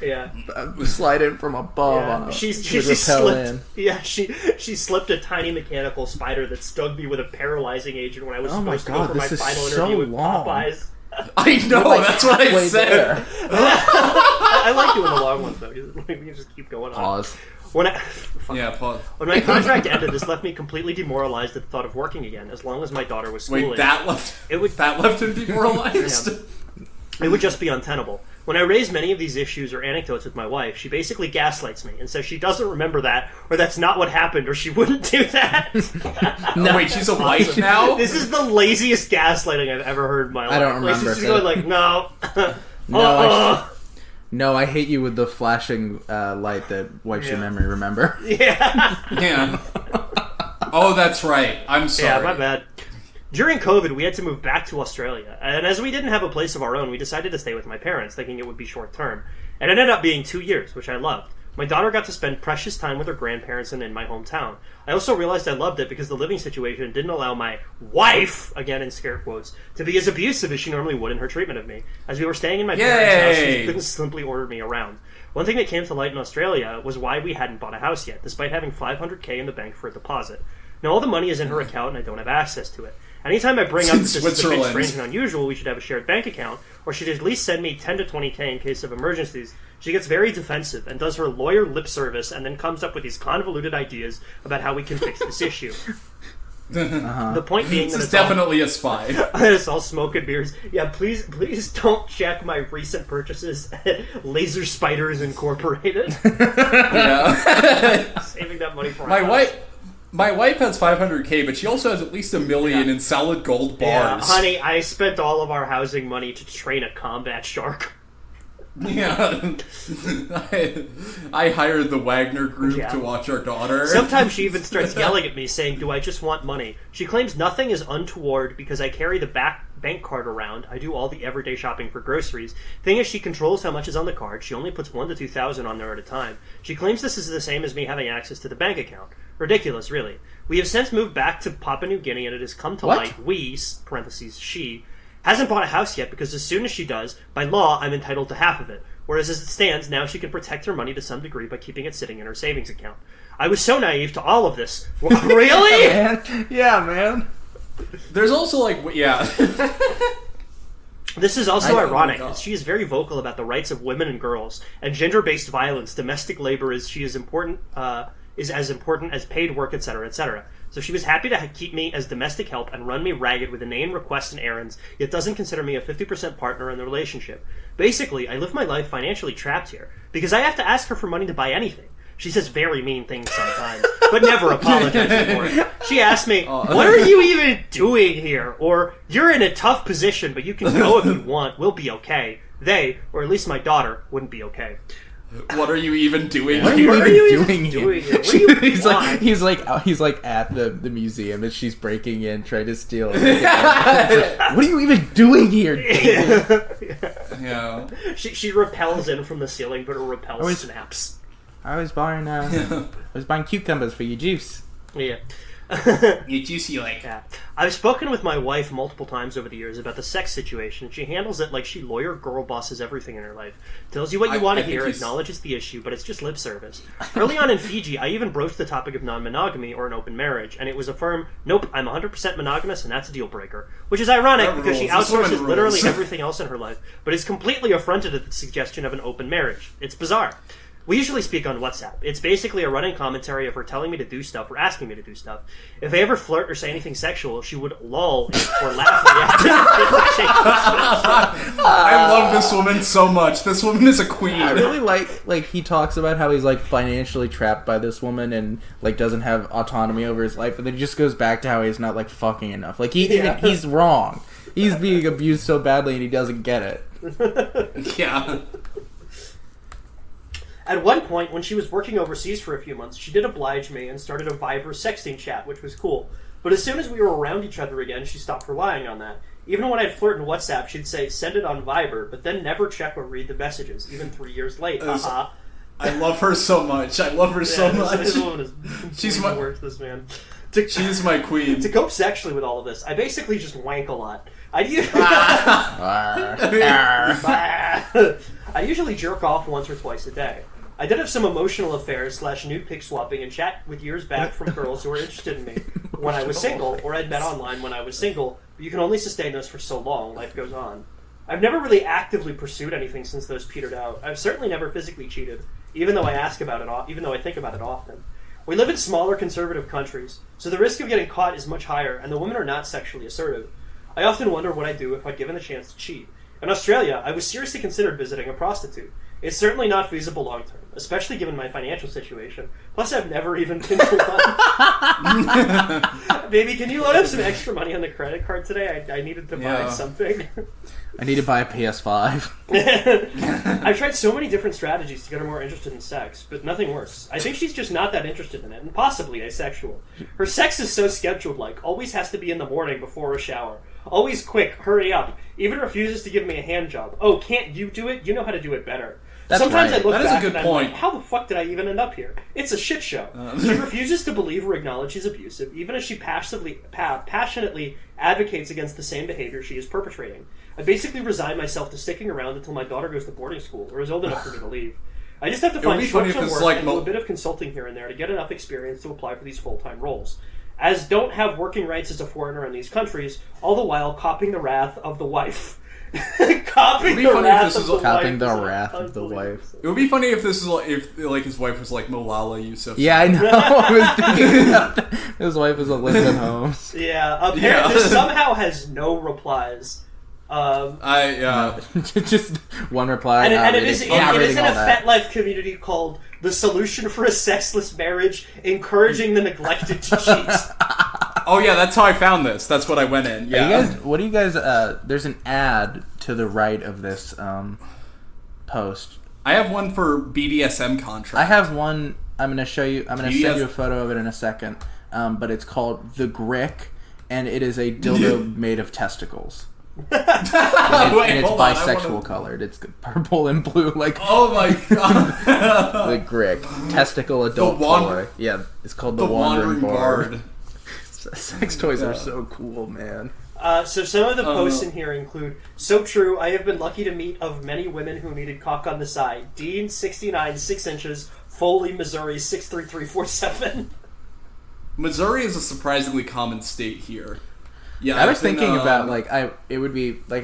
slide in from above on a... She slipped. Yeah, she slipped a tiny mechanical spider that stung me with a paralyzing agent when I was supposed to go for my final interview with Popeyes. I know, that's what I said. I like doing the long ones, though. We can just keep going on. Pause. Pause. When my contract ended, this left me completely demoralized at the thought of working again, as long as my daughter was schooling. Wait, that left him demoralized? It would just be untenable. When I raise many of these issues or anecdotes with my wife, she basically gaslights me and says she doesn't remember that, or that's not what happened, or she wouldn't do that. No, wait, she's a wife now? This is the laziest gaslighting I've ever heard in my life. I don't remember. She's going like, no. No, I hate you with the flashing light that wipes your memory, remember? Yeah. Oh, that's right. I'm sorry. Yeah, my bad. During COVID, we had to move back to Australia, and as we didn't have a place of our own, we decided to stay with my parents, thinking it would be short-term. It ended up being 2 years, which I loved. My daughter got to spend precious time with her grandparents and in my hometown. I also realized I loved it because the living situation didn't allow my wife, again in scare quotes, to be as abusive as she normally would in her treatment of me. As we were staying in my parents' house, she couldn't simply order me around. One thing that came to light in Australia was why we hadn't bought a house yet, despite having $500K in the bank for a deposit. Now all the money is in her account and I don't have access to it. Anytime I bring up that this is a bit strange and unusual, we should have a shared bank account, or she'd at least send me 10 to 20K in case of emergencies, she gets very defensive and does her lawyer lip service and then comes up with these convoluted ideas about how we can fix this issue. The point being that it's definitely a spy. It's all smoke and beers. Yeah, please don't check my recent purchases at Laser Spiders Incorporated. Yeah. Saving that money for my wife. My wife has 500K, but she also has at least $1 million in solid gold bars. Honey, I spent all of our housing money to train a combat shark. Yeah. I hired the Wagner group to watch our daughter. Sometimes she even starts yelling at me, saying, "Do I just want money?" She claims nothing is untoward because I carry the bank card around. I do all the everyday shopping for groceries. Thing is, she controls how much is on the card. She only puts 1,000 to 2,000 on there at a time. She claims this is the same as me having access to the bank account. Ridiculous, really. We have since moved back to Papua New Guinea, and it has come to light we, parentheses, she, hasn't bought a house yet because as soon as she does, by law, I'm entitled to half of it. Whereas as it stands, now she can protect her money to some degree by keeping it sitting in her savings account. I was so naive to all of this. Really? Yeah, man. There's also, This is also ironic, as she is very vocal about the rights of women and girls, and gender-based violence, domestic labor is as important as paid work, etc., etc. So she was happy to keep me as domestic help and run me ragged with inane requests and errands, yet doesn't consider me a 50% partner in the relationship. Basically, I live my life financially trapped here, because I have to ask her for money to buy anything. She says very mean things sometimes, but never apologizes for it. She asks me, "What are you even doing here?" Or, "You're in a tough position, but you can go if you want. We'll be okay." They, or at least my daughter, wouldn't be okay. What are you even doing What here? are you even doing here? What do you he's want? he's like at the museum and she's breaking in, trying to steal it. Like, what are you even doing here, David? Yeah. She repels in from the ceiling, but her repel snaps. I was buying cucumbers for your juice. Yeah. You juicy like. Yeah. I've spoken with my wife multiple times over the years about the sex situation. She handles it like she lawyer girl bosses everything in her life. Tells you what you want to hear, acknowledges the issue, but it's just lip service. Early on in Fiji, I even broached the topic of non-monogamy or an open marriage, and it was a firm, "Nope, I'm 100% monogamous, and that's a deal breaker." Which is ironic because she outsources literally everything else in her life, but is completely affronted at the suggestion of an open marriage. It's bizarre. We usually speak on WhatsApp. It's basically a running commentary of her telling me to do stuff or asking me to do stuff. If I ever flirt or say anything sexual, she would lull or laugh at me. I love this woman so much. This woman is a queen. I really like he talks about how he's like financially trapped by this woman and like doesn't have autonomy over his life, and then he just goes back to how he's not like fucking enough. Like he's wrong. He's being abused so badly and he doesn't get it. Yeah. At one point, when she was working overseas for a few months, she did oblige me and started a Viber sexting chat, which was cool. But as soon as we were around each other again, she stopped relying on that. Even when I'd flirt in WhatsApp, she'd say, "Send it on Viber," but then never check or read the messages, even 3 years late. Haha. I love her so much. I love her so much. This woman is She's my works, this man. She's my queen. To cope sexually with all of this, I basically just wank a lot. I usually jerk off once or twice a day. I did have some emotional affairs / nude pic swapping and chat with years back from girls who were interested in me when I was single, or I'd met online when I was single, but you can only sustain those for so long. Life goes on. I've never really actively pursued anything since those petered out. I've certainly never physically cheated, even though I think about it often. We live in smaller conservative countries, so the risk of getting caught is much higher, and the women are not sexually assertive. I often wonder what I'd do if I'd given the chance to cheat. In Australia, I was seriously considered visiting a prostitute. It's certainly not feasible long term, especially given my financial situation. Plus, I've never even been to one. Baby, can you load up some extra money on the credit card today? I needed to buy something. I need to buy a PS5. I've tried so many different strategies to get her more interested in sex, but nothing works. I think she's just not that interested in it, and possibly asexual. Her sex is so scheduled-like, always has to be in the morning before a shower. Always quick, hurry up. Even refuses to give me a hand job. Oh, can't you do it? You know how to do it better. Sometimes I look back and I'm like, how the fuck did I even end up here? It's a shit show. She refuses to believe or acknowledge he's abusive, even as she passionately advocates against the same behavior she is perpetrating. I basically resign myself to sticking around until my daughter goes to boarding school or is old enough for me to leave. I just have to find short-term work and do a bit of consulting here and there to get enough experience to apply for these full-time roles. As don't have working rights as a foreigner in these countries, all the while copying the wrath of the wife. Copying the wrath of the wife. It would be funny if this is if his wife was like Malala Yousafzai. Yeah, I know. I was thinking about that. His wife was Elizabeth Holmes. Yeah, apparently this somehow has no replies. Just one reply. And it is in a FetLife community called "The Solution for a Sexless Marriage: Encouraging the Neglected to Cheat." Oh yeah, that's how I found this. That's what I went in. Yeah. What do you guys? There's an ad to the right of this post. I have one for BDSM contract. I have one. I'm going to show you. I'm going to send you a photo of it in a second. But it's called the Grick, and it is a dildo made of testicles. And it's bisexual colored. It's purple and blue. Like, oh my god, the Grick testicle adult toy. Yeah, it's called the Wandering Bard. Sex toys are so cool, man. So some of the posts in here include, "So true, I have been lucky to meet of many women who needed cock on the side. Dean, 69, 6 inches, Foley, Missouri, 63347. Missouri is a surprisingly common state here. Yeah, I was thinking about, I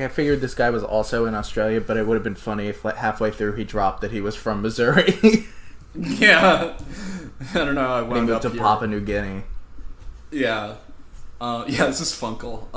figured this guy was also in Australia, but it would have been funny if halfway through he dropped that he was from Missouri. Yeah. I don't know. I moved up to Papua New Guinea. Yeah. This is Funkle.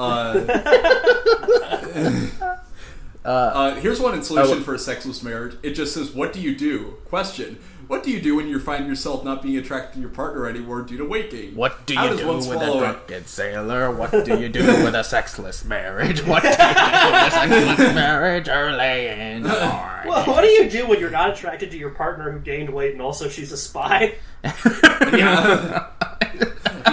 Here's one in Solution for a Sexless Marriage. It just says, "What do you do?" Question. What do you do when you find yourself not being attracted to your partner anymore due to weight gain? What do you do with a drunken sailor? What do you do with a sexless marriage? What do you do with a sexless marriage early in the morning? Well, what do you do when you're not attracted to your partner who gained weight and also she's a spy? Yeah.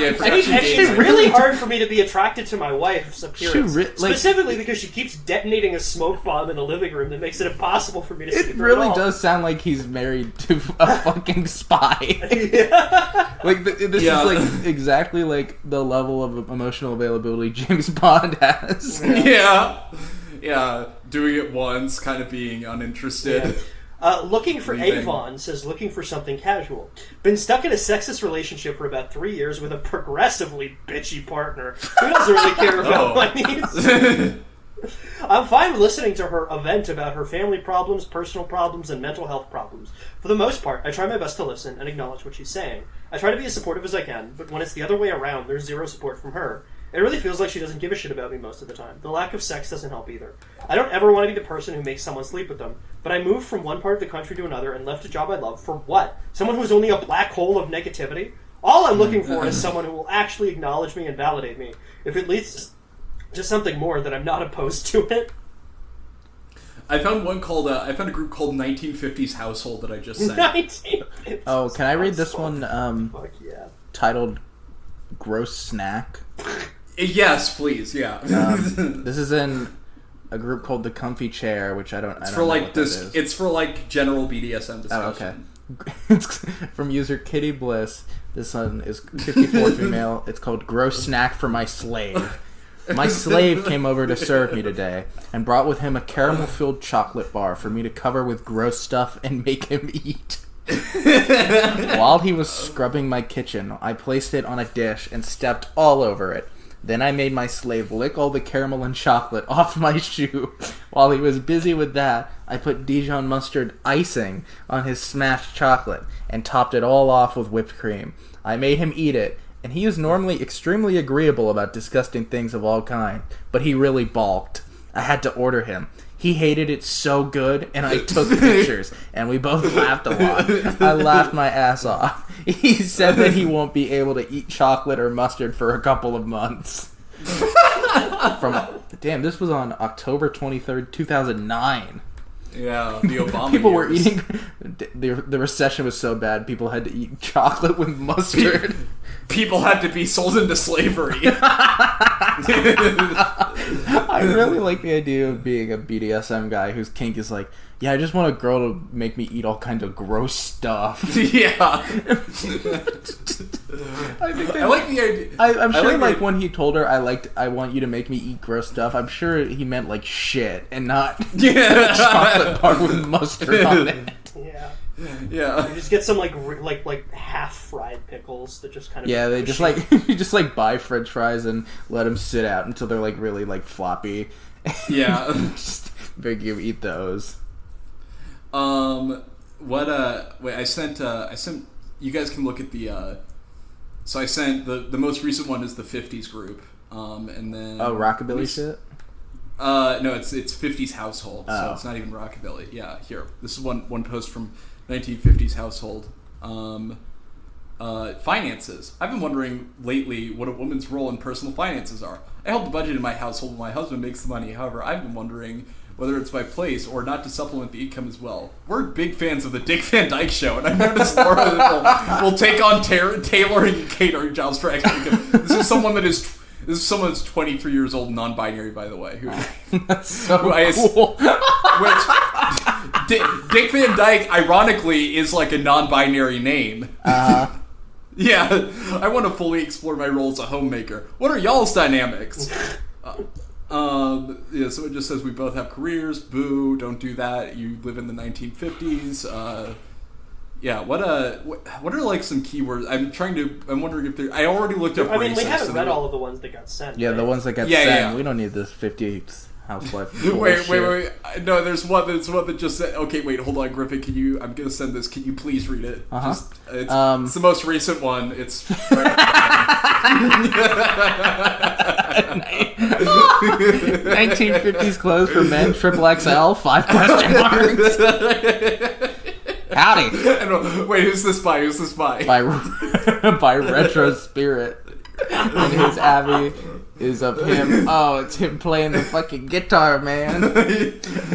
It's really hard for me to be attracted to my wife's appearance. Specifically because she keeps detonating a smoke bomb in the living room that makes it impossible for me to see. It really does sound like he's married to a fucking spy. Yeah. This is exactly like the level of emotional availability James Bond has. Yeah. Doing it once, kind of being uninterested. Yeah. Looking for Avon says, looking for something casual. Been stuck in a sexist relationship for about 3 years with a progressively bitchy partner who doesn't really care about my needs. I'm fine with listening to her vent about her family problems, personal problems, and mental health problems. For the most part, I try my best to listen and acknowledge what she's saying. I try to be as supportive as I can, but when it's the other way around, there's zero support from her. It really feels like she doesn't give a shit about me most of the time. The lack of sex doesn't help either. I don't ever want to be the person who makes someone sleep with them, but I moved from one part of the country to another and left a job I love for what? Someone who's only a black hole of negativity? All I'm looking for is someone who will actually acknowledge me and validate me. If it leads to something more, then I'm not opposed to it. I found one called, I found a group called 1950s Household that I just sent. 1950s. Oh, can I read this one, Fuck yeah. titled Gross Snack? Yes, please. Yeah. This is in a group called the Comfy Chair, which I don't know what this is. It's for general BDSM discussion. Oh, okay. It's from user Kitty Bliss. This one is 54 female. It's called Gross Snack for My Slave. My slave came over to serve me today and brought with him a caramel-filled chocolate bar for me to cover with gross stuff and make him eat. While he was scrubbing my kitchen, I placed it on a dish and stepped all over it. Then I made my slave lick all the caramel and chocolate off my shoe. While he was busy with that, I put Dijon mustard icing on his smashed chocolate and topped it all off with whipped cream. I made him eat it, and he is normally extremely agreeable about disgusting things of all kinds, but he really balked. I had to order him. He hated it so good, and I took pictures, and we both laughed a lot. I laughed my ass off. He said that he won't be able to eat chocolate or mustard for a couple of months. Damn, this was on October 23rd, 2009. Yeah, the Obama People years. were eating... The recession was so bad, people had to eat chocolate with mustard. People had to be sold into slavery. I really like the idea of being a BDSM guy whose kink is like, yeah, I just want a girl to make me eat all kinds of gross stuff. Yeah. I like the idea. I'm sure when he told her I want you to make me eat gross stuff, I'm sure he meant like shit and not a chocolate bar with mustard on it. Yeah. Yeah. You just get some like half fried pickles that just kind of they just you just buy French fries and let them sit out until they're like really like floppy. Yeah. Just make you eat those. I sent you guys can look at the so I sent the most recent one is the 50s group. And then rockabilly shit. No, it's 50s household, so Oh. it's not even rockabilly. Yeah, here. This is one post from 1950s household. Finances. I've been wondering lately what a woman's role in personal finances are. I hold the budget in my household when my husband makes the money. However, I've been wondering whether it's my place or not to supplement the income as well. We're big fans of the Dick Van Dyke Show, and I've noticed Laura will take on tailoring and catering jobs for extra income. This is someone that's 23 years old, non-binary, by the way. That's so cool. Dick Van Dyke, ironically, is like a non-binary name. Yeah, I want to fully explore my role as a homemaker. What are y'all's dynamics? Yeah, so it just says we both have careers. Boo! Don't do that. You live in the 1950s. Yeah. What are like some keywords? I'm wondering if there. I already looked up. I mean, we racist, haven't read all of the ones that got sent. Yeah, right? the ones that got Yeah, sent. yeah. We don't need this 50th housewife. Wait. bullshit. No, there's one that just said. Okay, wait, hold on, Griffin. I'm gonna send this. Can you please read it? Uh-huh. It's the most recent one. It's. 1950s clothes for men, XXL, 5 question marks. Howdy. Wait, who's this by? By Retro Spirit. And his Abby is of him. Oh, it's him playing the fucking guitar, man.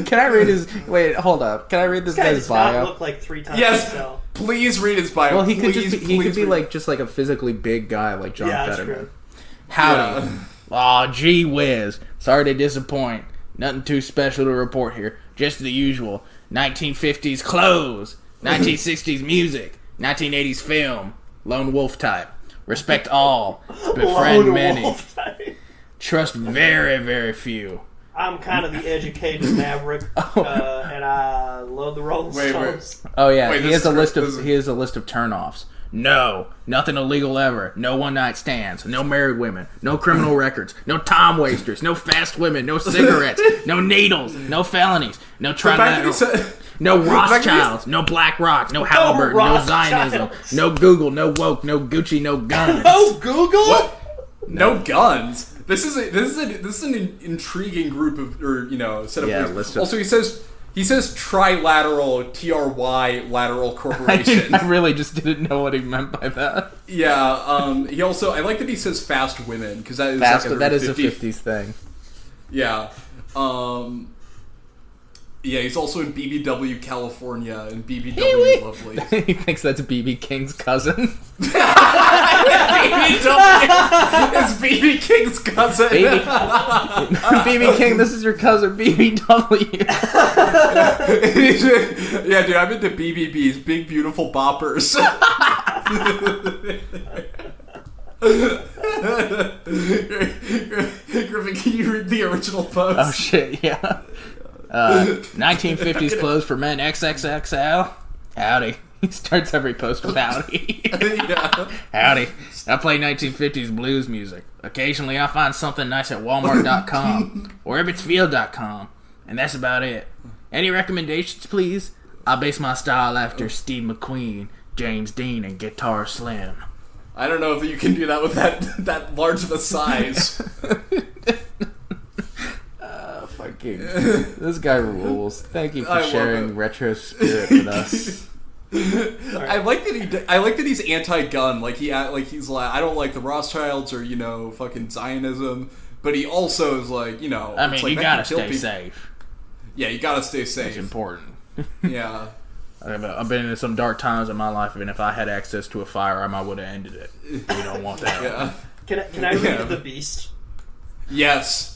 Can I read his... Wait, hold up. Can I read this This guy guy's does not bio? look like 3 times Yes. himself. Please read his bio. Well, he could Please be read- like just like a physically big guy like John Yeah, that's Fetterman. true. Howdy. Yeah. Aw, gee whiz. Sorry to disappoint. Nothing too special to report here. Just the usual. 1950s clothes. 1960s music. 1980s film. Lone wolf type. Respect all. Befriend Lone many. wolf type. Trust very, very few. I'm kind of the educated maverick, and I love the Rolling Wait. Stones. Oh yeah, Wait, he this has a is- list this of is- he has a list of turnoffs. No, nothing illegal ever. No one night stands. No married women. No criminal records. No time wasters. No fast women. No cigarettes. No needles. No felonies. No The fact that he trilateral. said- No the fact that he- Rothschilds. No Black Rock. No Halliburton. No Zionism. Rothschilds. No Google. No woke. No Gucci. No guns. Oh, Google? What? No guns. This is an intriguing group of set of Yeah, words. list of- Also, he says trilateral TRY lateral corporation. I really just didn't know what he meant by that. Yeah. He also I like that he says fast women because that is Fast, like but that is 50. a 50s thing. Yeah. Yeah, he's also in BBW California and BBW Lovely. He thinks that's BB King's cousin. BBW is BB King's cousin. BB King, this is your cousin, BBW. Yeah, dude, I'm into BBBs, big beautiful boppers. Griffin, can you read the original post? Oh shit, yeah. 1950s clothes for men, XXXL. Howdy. He starts every post with howdy. Yeah. Howdy. I play 1950s blues music. Occasionally I find something nice at Walmart.com or Ebbetsfield.com. And that's about it. Any recommendations, please? I base my style after Steve McQueen, James Dean, and Guitar Slim. I don't know if you can do that with that large of a size. Fucking. This guy rules. Thank you for I love sharing it. retro spirit with us. I like that he's anti-gun. He's like, I don't like the Rothschilds or fucking Zionism, but he also is like, I mean, it's like, you that gotta can kill stay people. safe. Yeah, you gotta stay It's safe. important. Yeah. I've been in some dark times in my life, and if I had access to a firearm, I would have ended it. We don't want that. Yeah. Can I read Yeah. The Beast? Yes.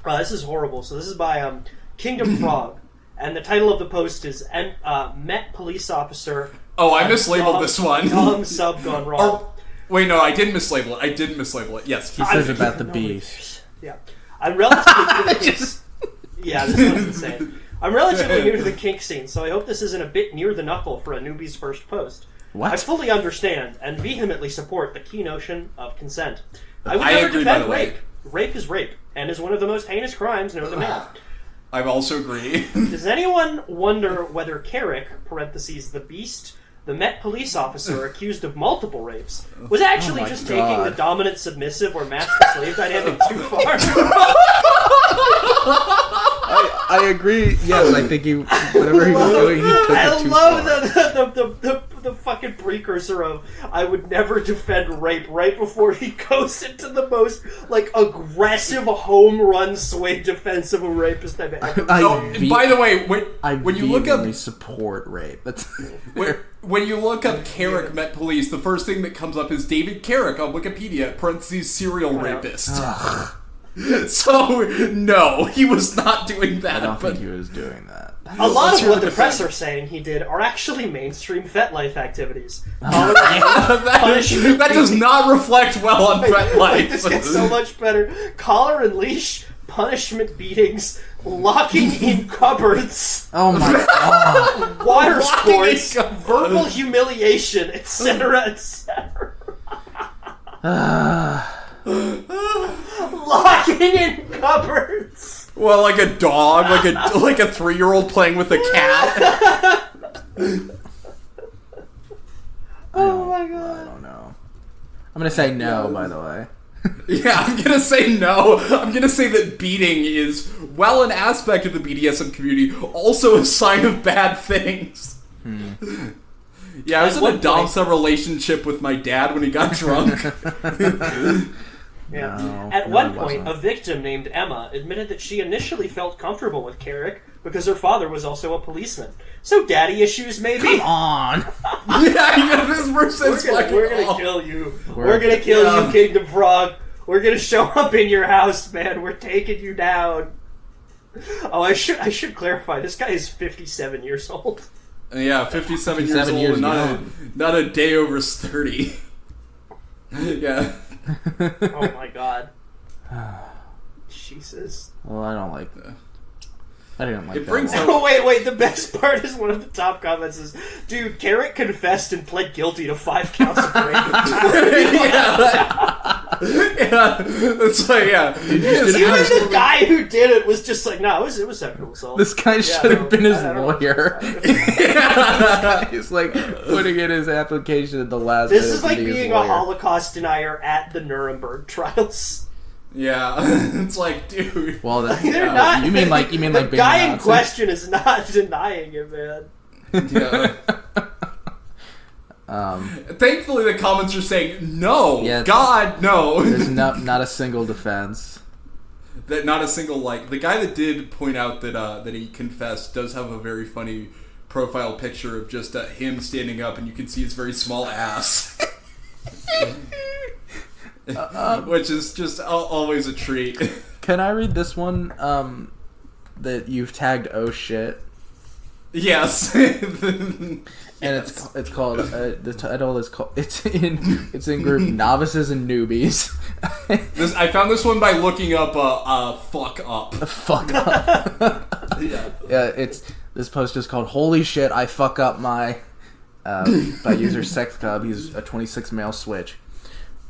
This is horrible. So this is by Kingdom Frog, and the title of the post is Met Police Officer. Oh, I mislabeled this one. Dumb sub gone wrong. Oh, wait, no, I didn't mislabel it. Yes. He says about the beast. Yeah. I'm relatively new to the kink. Yeah, this one's insane. I'm relatively new to the kink scene, so I hope this isn't a bit near the knuckle for a newbie's first post. What? I fully understand and vehemently support the key notion of consent. I would I never agree, by defend the way. rape. Rape is rape, and is one of the most heinous crimes known to man. I also agree. Does anyone wonder whether Carrick (parentheses the Beast), the Met police officer accused of multiple rapes, was actually Oh my just God. taking the dominant submissive or master slave dynamic too far? I agree. Yes, I think whatever he was doing, he took it too far. the fucking precursor of I would never defend rape right before he goes into the most like aggressive home run swing defense of a rapist I've ever seen. By the way, I when you look up support rape, that's when you look up Carrick Met Police, the first thing that comes up is David Carrick on Wikipedia (parentheses serial rapist). So no, he was not doing that. I don't think he was doing that. A lot of what the press are saying he did are actually mainstream FetLife activities. That does not reflect well on FetLife. This gets so much better. Collar and leash, punishment beatings, locking in cupboards. Oh my god. Water sports, verbal humiliation, etc., etc. Locking in cupboards. Well, like a dog, like a 3-year-old playing with a cat. Oh my god. I don't know. I'm gonna say no, by the way. Yeah, I'm gonna say no. I'm gonna say that beating is, well, an aspect of the BDSM community, also a sign of bad things. Yeah, I was in a dom-sub relationship with my dad when he got drunk. Yeah. No, At no, one it point, wasn't. a victim named Emma admitted that she initially felt comfortable with Carrick because her father was also a policeman. So daddy issues, maybe? Come on. Yeah, this person's We're gonna kill you. We're gonna kill you, Kingdom Frog. We're gonna show up in your house, man. We're taking you down. Oh, I should clarify. This guy is 57 years old. Yeah, 57 years old, not a day over 30. Yeah. Oh my god. Jesus. Well, I don't like that. I didn't like It that. brings one. up- Oh, wait. The best part is one of the top comments is, dude, Carrick confessed and pled guilty to 5 counts of rape. Yeah, it's like, yeah. Even the guy who did it was just like, no, it was sexual assault. This guy should have been his I don't lawyer. He's like putting in his application at the last This minute is to like be his being a lawyer. Holocaust denier at the Nuremberg trials. Yeah, it's like, dude. Well, They're not. You mean like the being guy a in Nazi? question is not denying it, man. Yeah. Thankfully, the comments are saying no. Yeah, God, no. There's not a single defense. That not a single like. The guy that did point out that he confessed does have a very funny profile picture of just him standing up, and you can see his very small ass. Which is just always a treat. Can I read this one that you've tagged oh shit? Yes. And it's called the title is called it's in group novices and newbies. I found this one by looking up fuck up. Fuck up. Yeah, this post is called "Holy shit, I fuck up my" by user Sex Cub. He's a 26 male switch.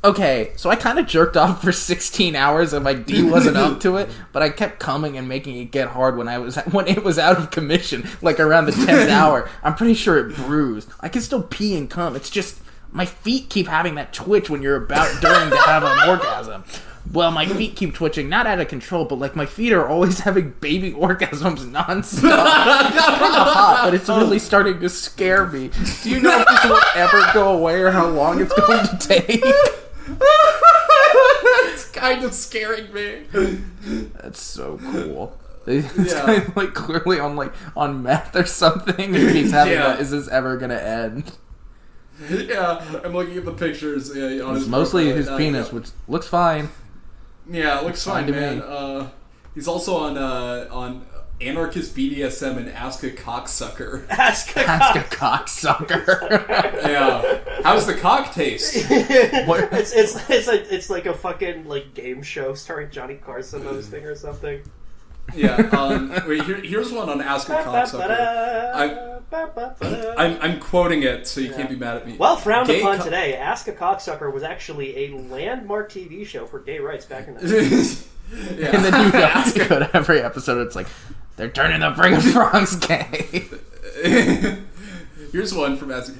Okay, so I kind of jerked off for 16 hours and my D wasn't up to it, but I kept coming and making it get hard when it was out of commission, like around the 10th hour. I'm pretty sure it bruised. I can still pee and come. It's just my feet keep having that twitch when you're about during to have an orgasm. Well, my feet keep twitching, not out of control, but like my feet are always having baby orgasms nonstop. It's kind of hot, but it's really starting to scare me. Do you know if this will ever go away or how long it's going to take? It's kind of scaring me. That's so cool. This guy's like clearly on meth or something. And he's having that. Is this ever gonna end? Yeah, I'm looking at the pictures. Yeah, on It's his mostly profile his right now. penis, which looks fine. Yeah, it looks fine, to man. me. He's also on Anarchist BDSM and Ask a Cocksucker. Ask a cocksucker. Yeah. How's the cock taste? What? It's like a fucking like game show starring Johnny Carson hosting or something. Yeah. Wait. Here's one on Ask a Cocksucker. I'm quoting it, so you can't be mad at me. Well, frowned Gay upon co- today, Ask a Cocksucker was actually a landmark TV show for gay rights back in the 90s. Yeah. And then you go to every episode. It's like they're turning the friggin' frogs gay. Here's one from Ask.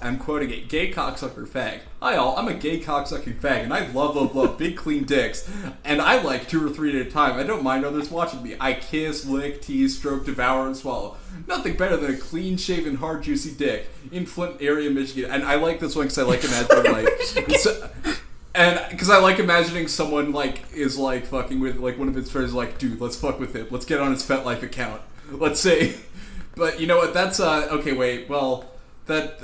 I'm quoting it, gay cocksucker fag. Hi all, I'm a gay cocksucking fag, and I love big clean dicks, and I like 2 or 3 at a time. I don't mind others watching me. I kiss, lick, tease, stroke, devour, and swallow. Nothing better than a clean-shaven, hard, juicy dick in Flint area, Michigan. And I like this one because I like imagining, because I like imagining someone, is, fucking with, one of his friends, dude, let's fuck with him. Let's get on his FetLife account. Let's say. But, you know what, that's, okay, wait, well... That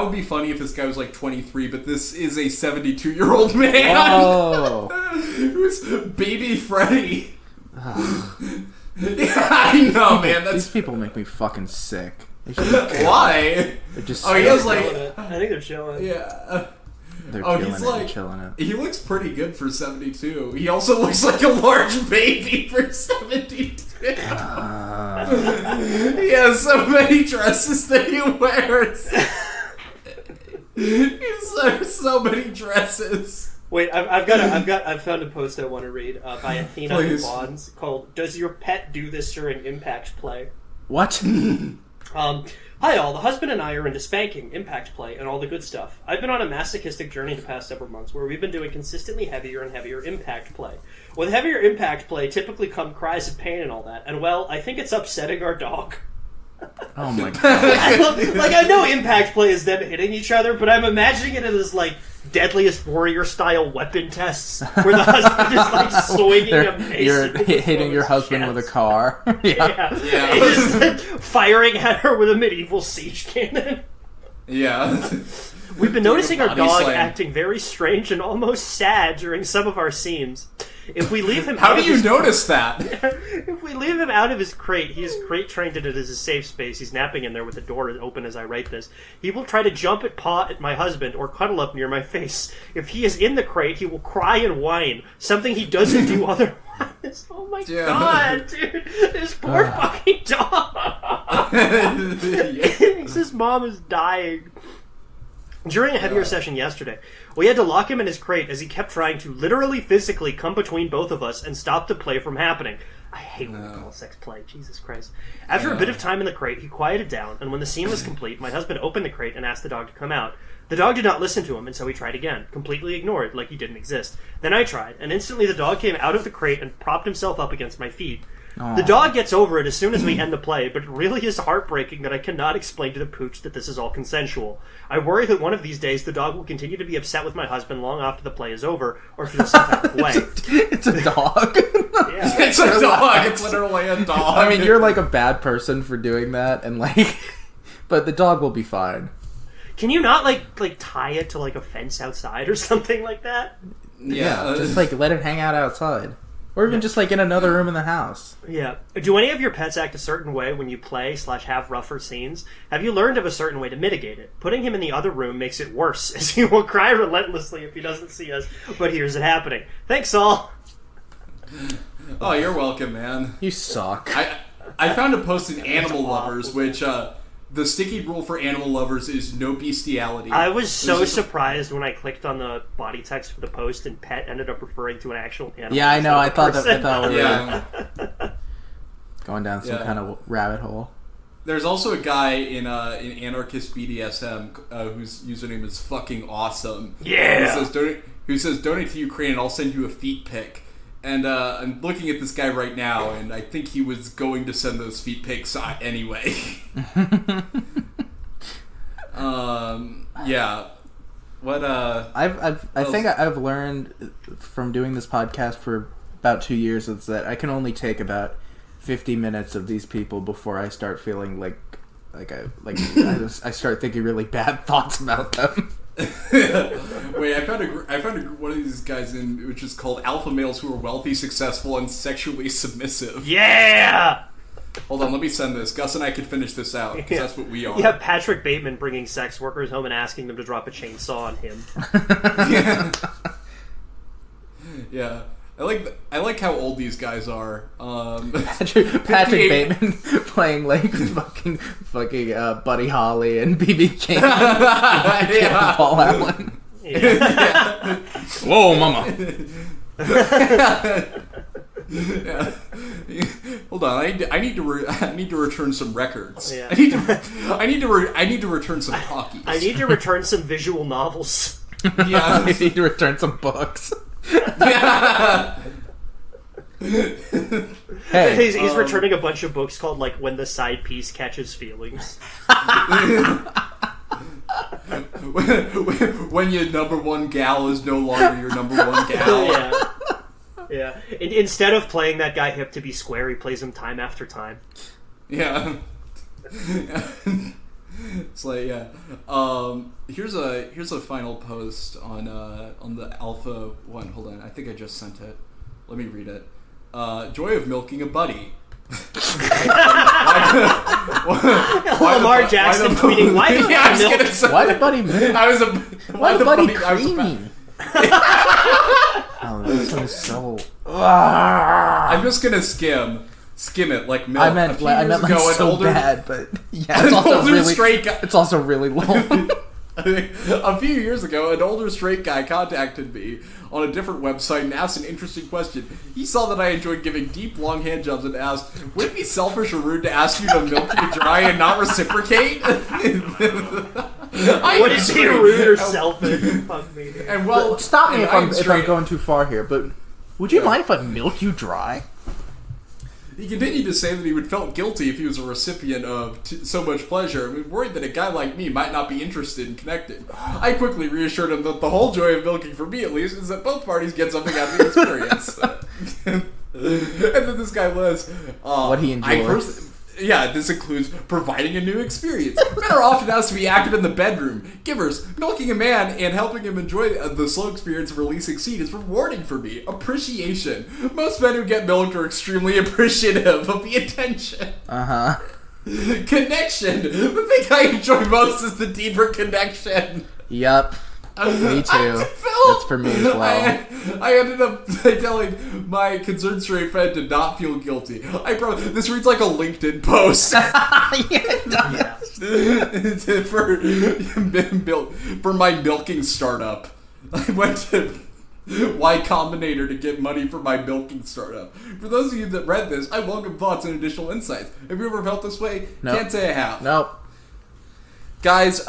would be funny if this guy was 23, but this is a 72-year-old man. Oh, who's baby Freddy. Yeah, I know, man. These people make me fucking sick. Why? They're just he has I think they're chilling. Yeah. They're chilling it. He looks pretty good for 72. He also looks like a large baby for 72. He has so many dresses that he wears. He's so many dresses. Wait, I've found a post I want to read by Athena Please. Bonds called "Does Your Pet Do This During Impact Play?" What? Hi all, the husband and I are into spanking, impact play, and all the good stuff. I've been on a masochistic journey the past several months where we've been doing consistently heavier and heavier impact play. With heavier impact play typically come cries of pain and all that, and well, I think it's upsetting our dog. Oh my god. I know impact play is them hitting each other, but I'm imagining it as Deadliest Warrior style weapon tests where the husband is swinging a mace. You're hitting your husband with a car. Yeah. Just firing at her with a medieval siege cannon. Yeah. We've been noticing our dog slam. acting very strange and almost sad during some of our scenes. If we leave him How do you notice that? If we leave him out of his crate, he is crate trained in it as a safe space. He's napping in there with the door open as I write this. He will try to jump at paw at my husband or cuddle up near my face. If he is in the crate, he will cry and whine, something he doesn't do otherwise. Oh my god, dude. This poor fucking dog. He thinks his mom is dying. During a heavier session yesterday, we had to lock him in his crate as he kept trying to literally physically come between both of us and stop the play from happening. I hate when we call sex play. Jesus Christ. After a bit of time in the crate, he quieted down, and when the scene was complete, my husband opened the crate and asked the dog to come out. The dog did not listen to him, and so he tried again, completely ignored, like he didn't exist. Then I tried, and instantly the dog came out of the crate and propped himself up against my feet. Aww. The dog gets over it as soon as we end the play, but it really is heartbreaking that I cannot explain to the pooch that this is all consensual. I worry that one of these days the dog will continue to be upset with my husband long after the play is over, or feel some type of way. It's a dog. Yeah. It's a dog. It's literally a dog. I mean, you're a bad person for doing that, and but the dog will be fine. Can you not tie it to a fence outside or something like that? Yeah, just let it hang out outside. Or even just in another room in the house. Yeah. Do any of your pets act a certain way when you play / have rougher scenes? Have you learned of a certain way to mitigate it? Putting him in the other room makes it worse, as he will cry relentlessly if he doesn't see us, but hears it happening. Thanks, all. Oh, you're welcome, man. You suck. I found a post in Animal Lovers, which the sticky rule for Animal Lovers is no bestiality. I was so surprised when I clicked on the body text for the post and pet ended up referring to an actual animal. Yeah, I know. I thought we yeah. were going down some kind of rabbit hole. There's also a guy in Anarchist BDSM whose username is fucking awesome. Yeah. Who says donate to Ukraine and I'll send you a feet pic. And I'm looking at this guy right now, and I think he was going to send those feet pics anyway. Yeah. What? I think I've learned from doing this podcast for about 2 years is that I can only take about 50 minutes of these people before I start feeling I start thinking really bad thoughts about them. Wait, I found one of these guys which is called Alpha Males Who Are Wealthy, Successful, and Sexually Submissive. Yeah! Hold on, let me send this. Gus and I could finish this out, because that's what we are. Yeah, Patrick Bateman bringing sex workers home and asking them to drop a chainsaw on him. Yeah. I like how old these guys are. Patrick Bateman playing fucking Buddy Holly and BB King. Yeah. Paul Allen. Yeah. Whoa, mama. Hold on, I need to return some records. Yeah. I need to return some talkies. I need to return some visual novels. Yeah. I need to return some books. Yeah. Hey, He's returning a bunch of books called like When the Side Piece Catches Feelings. When your number one gal is no longer your number one gal. Yeah. Yeah. Instead of playing that guy hip to be square, he plays him time after time. Yeah. It's like, yeah. Here's a final post on the alpha one. Hold on, I think I just sent it. Let me read it. Joy of milking a buddy. Lamar Jackson tweeting, "Why did Yeah, I was milk?" gonna say, why the buddy milk? Why the buddy creamy? Oh, this one's so. I'm just gonna skim it like milk. I meant like so bad, but yeah, it's also really straight guy. It's also really long. A few years ago, an older straight guy contacted me on a different website and asked an interesting question. He saw that I enjoyed giving deep, long hand jobs and asked, "Would it be selfish or rude to ask you to milk me dry and not reciprocate?" Would it be rude or selfish? Fuck me. And well, Stop me and if I'm going too far here, but would you mind if I milk you dry? He continued to say that he would felt guilty if he was a recipient of so much pleasure and was worried that a guy like me might not be interested in connecting. I quickly reassured him that the whole joy of milking, for me at least, is that both parties get something out of the experience. And then this guy was... what he enjoys. Yeah, this includes providing a new experience. Men are often asked to be active in the bedroom. Givers, milking a man and helping him enjoy the slow experience of releasing seed is rewarding for me. Appreciation. Most men who get milked are extremely appreciative of the attention. Uh-huh. Connection. The thing I enjoy most is the deeper connection. Yup. Me too. That's for me as well. I ended up telling my concerned straight friend to not feel guilty. I promise. This reads like a LinkedIn post. For my milking startup. I went to Y Combinator to get money for my milking startup. For those of you that read this, I welcome thoughts and additional insights. Have you ever felt this way? Nope. Can't say I have. Nope. Guys,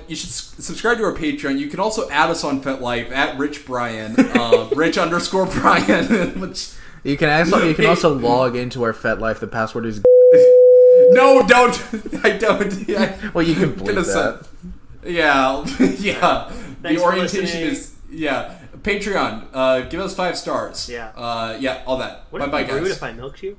you should subscribe to our Patreon. You can also add us on FetLife at Rich Brian, Rich_Brian. Which, You can also log into our FetLife. The password is. No, don't. I don't. Well, you can bleep that. Yeah, yeah. Thanks The for orientation listening. is Patreon. Give us 5 stars. Yeah. Yeah, all that. Would it Bye, be rude guys. if I milked you?